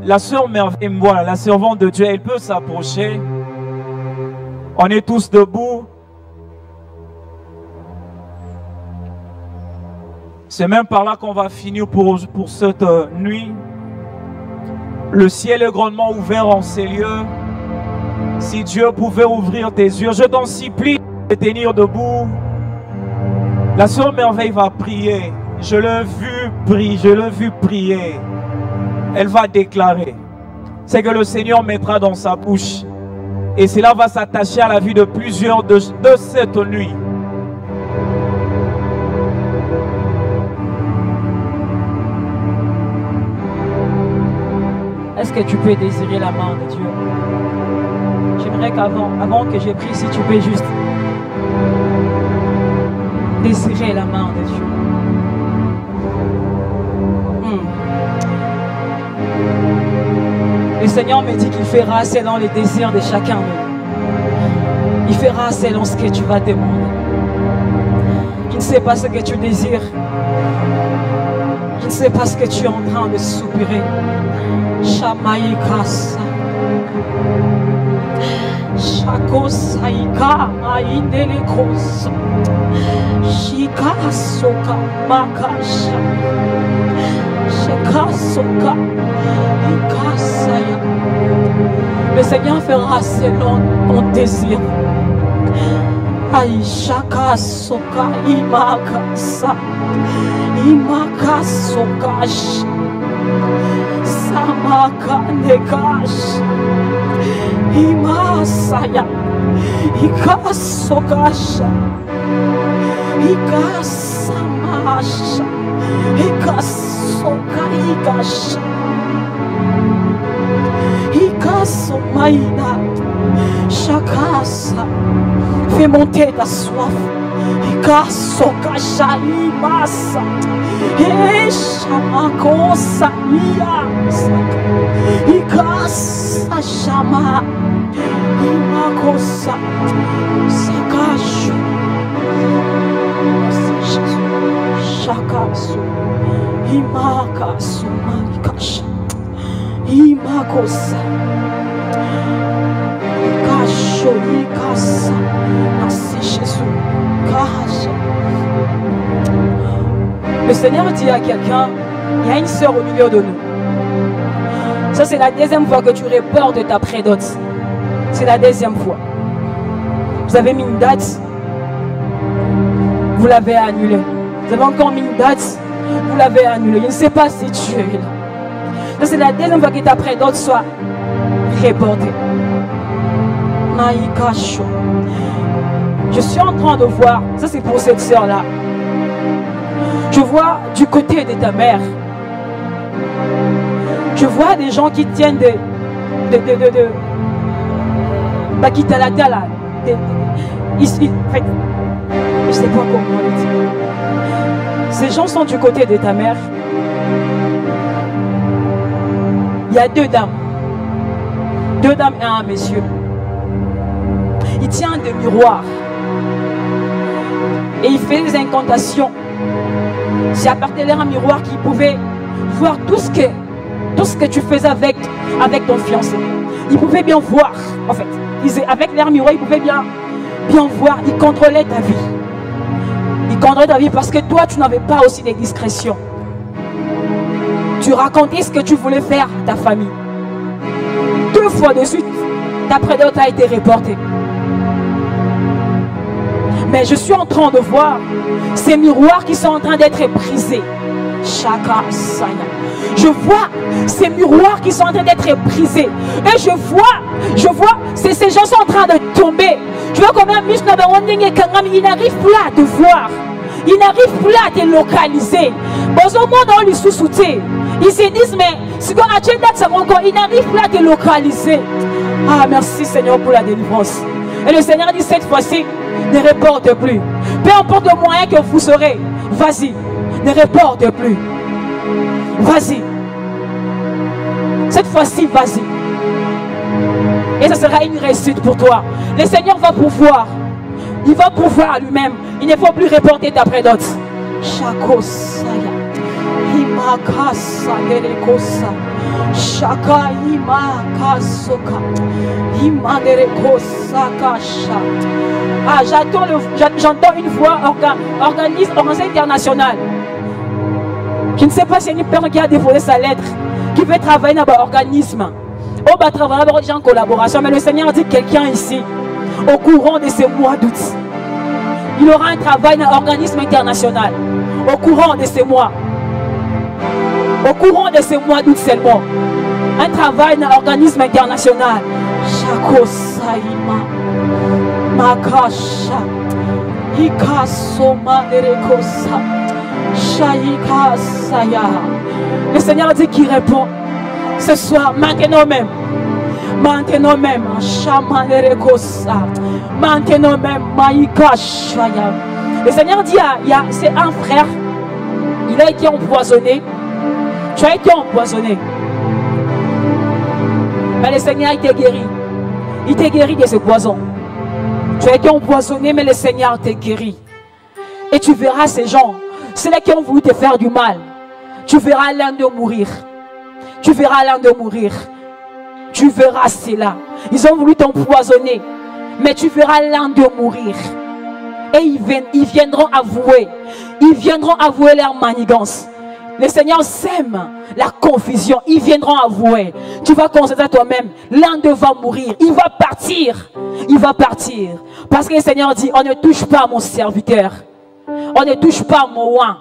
la sœur Merveille Mboula, la servante de Dieu. Elle peut s'approcher. On est tous debout. C'est même par là qu'on va finir pour cette nuit. Le ciel est grandement ouvert en ces lieux. Si Dieu pouvait ouvrir tes yeux, je t'en supplie de tenir debout. La sœur Merveille va prier. Je l'ai vu prier, je l'ai vu prier. Elle va déclarer. C'est que le Seigneur mettra dans sa bouche. Et cela va s'attacher à la vie de plusieurs de cette nuit. Est-ce que tu peux désirer la main de Dieu? J'aimerais avant que j'ai pris, si tu peux juste désirer la main de Dieu. Le Seigneur me dit qu'il fera selon les désirs de chacun de nous. Il fera selon ce que tu vas demander. Je ne sais pas ce que tu désires. Je ne sais pas ce que tu es en train de soupirer. Shamaïkasa. Shakosaïka maïndelekos. Shikasoka makasha. Shikasoka ikasaya. Le Seigneur fera selon ton désir. Aïshaka soka imakasa. Imakasokash. Samaka nekash. Imasaya. Ikasokasha. Ikasamasha. Ikasoka ikasha. Ikasomaina. Shakasa. Fais monter ta soif. Ikasokasha imasa. Eshamakosa iasa. Ikasa shama. Imakosa. Sakashu. Shakasu. Imakasu marikasha. Imakosa. Ikasho ikasa. Merci Jésus. Kasha. Le Seigneur dit à quelqu'un, il y a une sœur au milieu de nous. Ça, c'est la deuxième fois que tu reportes ta prédote. C'est la deuxième fois. Vous avez mis une date, vous l'avez annulée. Vous avez encore mis une date, vous l'avez annulée. Je ne sais pas si tu es là. Ça, c'est la deuxième fois que ta prédote soit reportée. Naïkacho. Je suis en train de voir, ça c'est pour cette sœur-là. Je vois du côté de ta mère. Je vois des gens qui tiennent je sais pas comment le dire. Ces gens sont du côté de ta mère. Il y a deux dames. Deux dames et un monsieur. Il tient des miroirs. Et il fait des incantations. C'est à partir d'un miroir qu'il pouvait voir tout ce que tu faisais avec ton fiancé. Il pouvait bien voir, en fait. Avec leur miroir, il pouvait bien voir. Il contrôlait ta vie. Il contrôlait ta vie parce que toi, tu n'avais pas aussi de discrétion. Tu racontais ce que tu voulais faire à ta famille. 2 fois de suite, ta prédote a été reportée. Mais je suis en train de voir ces miroirs qui sont en train d'être brisés. Chaka Saya. Je vois ces miroirs qui sont en train d'être brisés. Et je vois, ces gens sont en train de tomber. Je vois combien il n'arrive plus à te voir. Il n'arrive plus à te localiser. Ils se disent, mais il n'arrive plus à te localiser. Ah, merci Seigneur pour la délivrance. Et le Seigneur dit cette fois-ci, ne reporte plus. Peu importe le moyen que vous serez, vas-y, ne reporte plus. Vas-y. Cette fois-ci, vas-y. Et ce sera une réussite pour toi. Le Seigneur va pouvoir. Il va pouvoir lui-même. Il ne faut plus reporter ta prédote. Shakosaya. Imakasa derekosa. Shaka imakasoka. Imaderekosa kasha. Ah, j'entends une voix organisée internationale. Je ne sais pas si une personne qui a déposé sa lettre, qui veut travailler dans un organisme. On va travailler avec des gens en collaboration, mais le Seigneur dit quelqu'un ici, au courant de ces mois d'août, il aura un travail dans un organisme international. Au courant de ces mois. Au courant de ces mois d'août seulement. Un travail dans un organisme international. Shako Saima Makasha Ika Soma Derekosa Shaika Saya. Le Seigneur dit qu'il répond ce soir, maintenant même. Maintenant même, Shama Derekosa. Maintenant même, Maika Shaya. Le Seigneur dit, c'est un frère, il a été empoisonné. Tu as été empoisonné. Mais le Seigneur t'a guéri. Il t'a guéri de ce poison. Tu as été empoisonné, mais le Seigneur t'a guéri. Et tu verras ces gens, ceux-là qui ont voulu te faire du mal. Tu verras l'un de mourir. Tu verras l'un de mourir. Tu verras cela. Ils ont voulu t'empoisonner. Mais tu verras l'un de mourir. Et ils viendront avouer. Ils viendront avouer leur manigance. Le Seigneur sème la confusion. Ils viendront avouer. Tu vas constater toi-même. L'un d'eux va mourir. Il va partir. Il va partir. Parce que le Seigneur dit, on ne touche pas à mon serviteur. On ne touche pas à mon oin.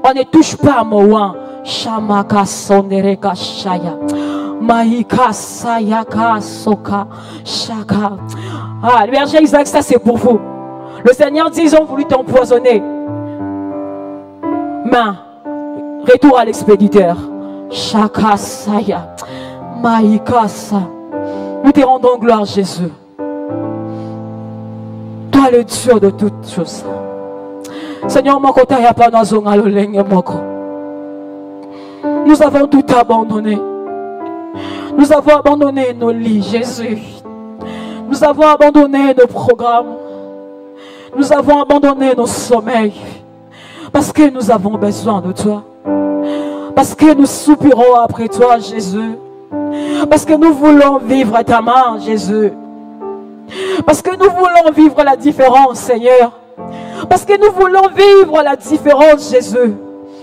On ne touche pas à mon oin. Shamaka sondereka shaya. Maïka sayaka soka shaka. Ah, le berger Isaac, ça c'est pour vous. Le Seigneur dit, ils ont voulu t'empoisonner. Mais, retour à l'expéditeur. Shaka saya. Maïka sa. Nous te rendons gloire, Jésus. Toi, le Dieu de toutes choses. Seigneur, mon côté, il n'y a pas nous avons tout abandonné. Nous avons abandonné nos lits, Jésus. Nous avons abandonné nos programmes. Nous avons abandonné nos sommeils. Parce que nous avons besoin de toi. Parce que nous soupirons après toi, Jésus. Parce que nous voulons vivre à ta main, Jésus. Parce que nous voulons vivre la différence, Seigneur. Parce que nous voulons vivre la différence, Jésus.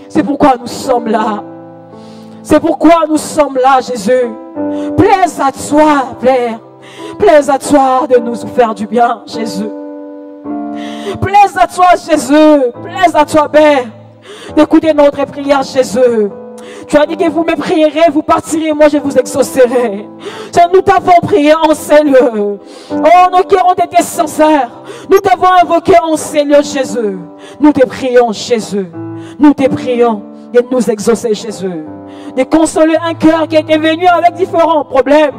C'est pourquoi nous sommes là. C'est pourquoi nous sommes là, Jésus. Plaise à toi, Père. Plaise à toi de nous faire du bien, Jésus. Plaise à toi, Jésus. Plaise à toi, Père, d'écouter notre prière, Jésus. Tu as dit que vous me prierez, vous partirez, moi je vous exaucerai. Nous t'avons prié en ces lieux. Oh, nos cœurs ont été sincères. Nous t'avons invoqué en ces lieux, Jésus. Nous te prions, Jésus. Nous te prions de nous exaucer, Jésus. De consoler un cœur qui était venu avec différents problèmes.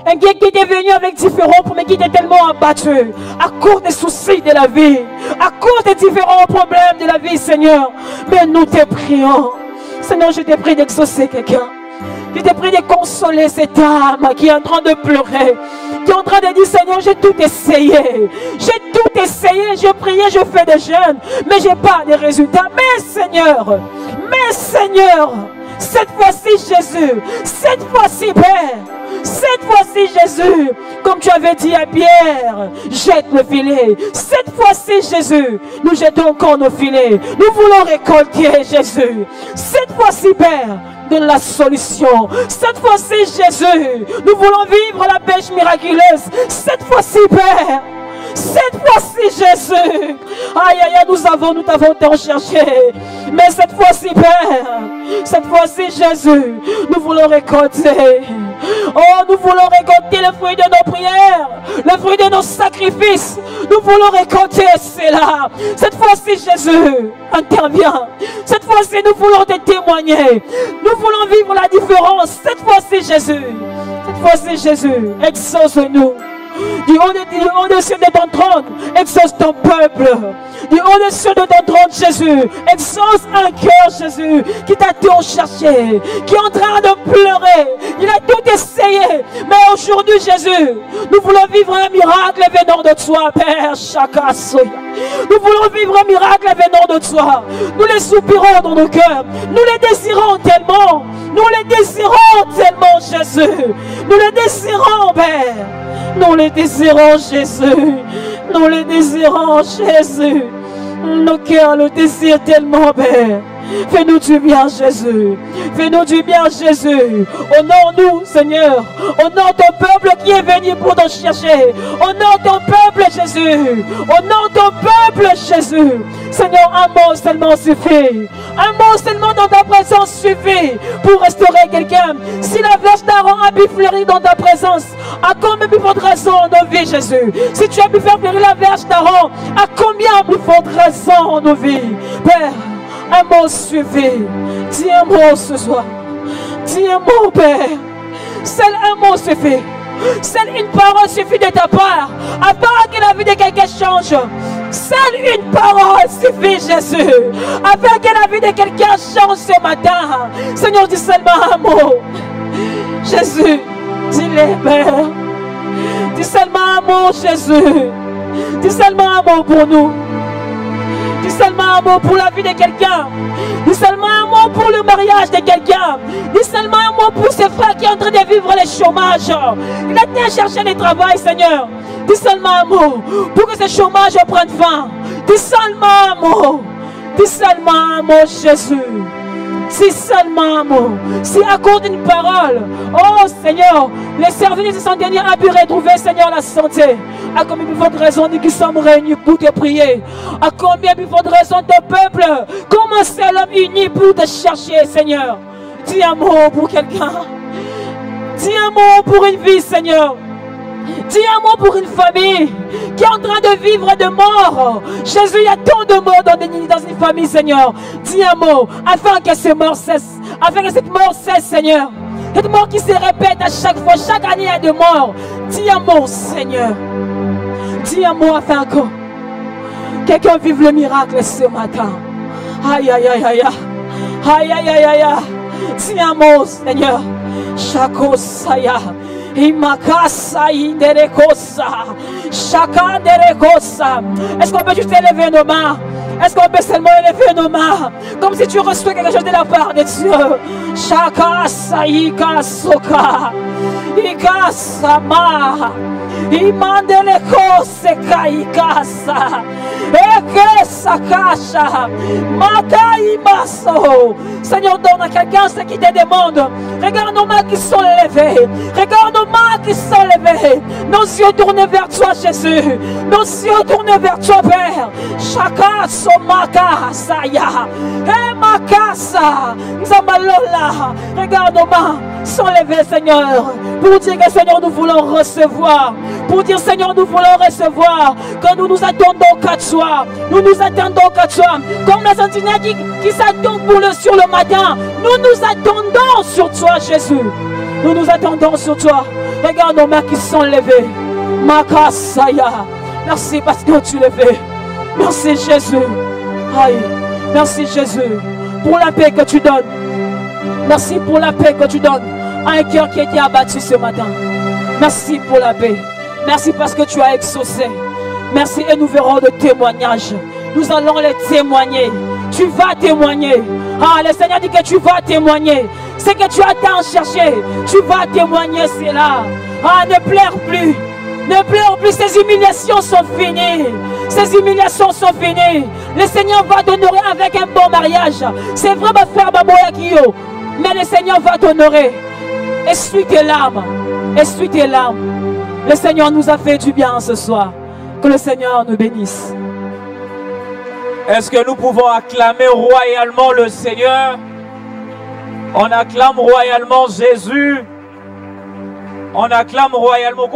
Un cœur qui était venu avec différents problèmes, qui était tellement abattu à cause des soucis de la vie, à cause des différents problèmes de la vie, Seigneur. Mais nous te prions. Seigneur, je te prie d'exaucer quelqu'un. Je te prie de consoler cette âme qui est en train de pleurer, qui est en train de dire, Seigneur, j'ai tout essayé. J'ai tout essayé, je priais, je fais des jeûnes, mais je n'ai pas de résultats. Mais Seigneur, cette fois-ci, Jésus, cette fois-ci, Père, cette fois-ci, Jésus, comme tu avais dit à Pierre, jette le filet. Cette fois-ci, Jésus, nous jetons encore nos filets. Nous voulons récolter, Jésus. Cette fois-ci, Père, donne la solution. Cette fois-ci, Jésus, nous voulons vivre la pêche miraculeuse. Cette fois-ci, Père, cette fois-ci, Jésus, aïe, aïe, nous t'avons tant cherché. Mais cette fois-ci, Père, cette fois-ci, Jésus, nous voulons récolter. Oh, nous voulons récolter le fruit de nos prières, le fruit de nos sacrifices. Nous voulons récolter cela. Cette fois-ci, Jésus, intervient. Cette fois-ci, nous voulons te témoigner. Nous voulons vivre la différence. Cette fois-ci, Jésus. Cette fois-ci, Jésus, exauce-nous. Du haut des cieux de ton trône, exauce ton peuple. Du haut des cieux de ton trône, Jésus, exauce un cœur, Jésus, qui t'a tout cherché, qui est en train de pleurer. Il a tout essayé. Mais aujourd'hui, Jésus, nous voulons vivre un miracle venant de toi, Père Shakasoya. Nous voulons vivre un miracle venant de toi. Nous les soupirons dans nos cœurs. Nous les désirons tellement. Nous les désirons tellement, Jésus. Nous les désirons, Père. Nous les désirons, Jésus. Nous les désirons, Jésus. Nos cœurs le désirent tellement, Père. Fais-nous du bien, Jésus. Fais-nous du bien, Jésus. Honore-nous, Seigneur. Honore ton peuple qui est venu pour nous chercher. Honore ton peuple, Jésus. Honore ton peuple, Jésus. Seigneur, un mot seulement suffit. Un mot seulement dans ta présence suffit pour restaurer quelqu'un. Si la verge d'Aaron a pu fleurir dans ta présence, à combien plus forte raison nos vies, Jésus? Si tu as pu faire fleurir la verge d'Aaron, à combien plus forte raison nos vies? Père, un mot suffit. Dis un mot ce soir. Dis un mot, Père. Seul un mot suffit. Seule une parole suffit de ta part afin que la vie de quelqu'un change. Seule une parole suffit, Jésus, afin que la vie de quelqu'un change ce matin. Seigneur, dis seulement un mot. Jésus, dis-le, Père. Dis seulement un mot, Jésus. Dis seulement un mot pour nous. Dis seulement un mot pour la vie de quelqu'un. Dis seulement un mot pour le mariage de quelqu'un. Dis seulement un mot pour ses frères qui sont en train de vivre le chômage. Il a tenu à chercher le travail, Seigneur. Dis seulement un mot pour que ce chômage prenne fin. Dis seulement un mot. Dis seulement un mot, Jésus. Si seulement un mot, si accorde une parole, oh Seigneur, les services de santé a pu retrouver, Seigneur, la santé. À combien plus forte raison nous qui sommes réunis pour te prier? À combien plus forte raison ton peuple, comme un seul homme uni pour te chercher, Seigneur? Dis un mot pour quelqu'un. Dis un mot pour une vie, Seigneur. Dis un mot pour une famille qui est en train de vivre de mort. Jésus, il y a tant de morts dans une famille, Seigneur. Dis un mot afin que ces morts cessent. Afin que cette mort cesse, Seigneur. Cette mort qui se répète à chaque fois. Chaque année, il y a des morts. Dis un mot, Seigneur. Dis un mot afin que quelqu'un vive le miracle ce matin. Aïe, aïe, aïe, aïe. Aïe, aïe, aïe, aïe. Dis un mot, Seigneur. Chako saya. Imakasa inderekosa. Chaka derekosa. Est-ce qu'on peut juste élever nos mains? Est-ce qu'on peut seulement élever nos mains? Comme si tu reçois quelque chose de la part de Dieu. Chaka saika soka. Ikasama. Imandeleko seka ikasa. Eke sakasha. Makai maso. Seigneur, donne à quelqu'un ce qui te demande. Regarde nos mains qui sont levées. Regarde nos mains qui sont levées. Nos yeux tournés vers toi, Jésus. Nos yeux tournés vers toi, Père. Chaka somaka saya. E makasa. Nzamalola. Regarde nos mains sont levées, Seigneur. Pour dire que, Seigneur, nous voulons recevoir. Pour dire, Seigneur, nous voulons recevoir. Que nous nous attendons qu'à toi. Nous nous attendons qu'à toi. Comme les sentinelles qui s'attendent sur le matin. Nous nous attendons sur toi, Jésus. Nous nous attendons sur toi. Regarde nos mains qui sont levées. Makasaya. Merci parce que tu le fais. Merci, Jésus. Aïe. Merci, Jésus. Pour la paix que tu donnes. Merci pour la paix que tu donnes à un cœur qui a été abattu ce matin. Merci pour la paix. Merci parce que tu as exaucé. Merci et nous verrons le témoignage. Nous allons les témoigner. Tu vas témoigner. Ah, le Seigneur dit que tu vas témoigner. C'est que tu as tant cherché. Tu vas témoigner cela. Ah, ne pleure plus. Ne pleure plus. Ces humiliations sont finies. Ces humiliations sont finies. Le Seigneur va t'honorer avec un bon mariage. C'est vrai, ma frère Baboya Kiyo. Mais le Seigneur va t'honorer. Essuie tes larmes. Essuie tes larmes. Le Seigneur nous a fait du bien ce soir. Que le Seigneur nous bénisse. Est-ce que nous pouvons acclamer royalement le Seigneur? On acclame royalement Jésus. On acclame royalement.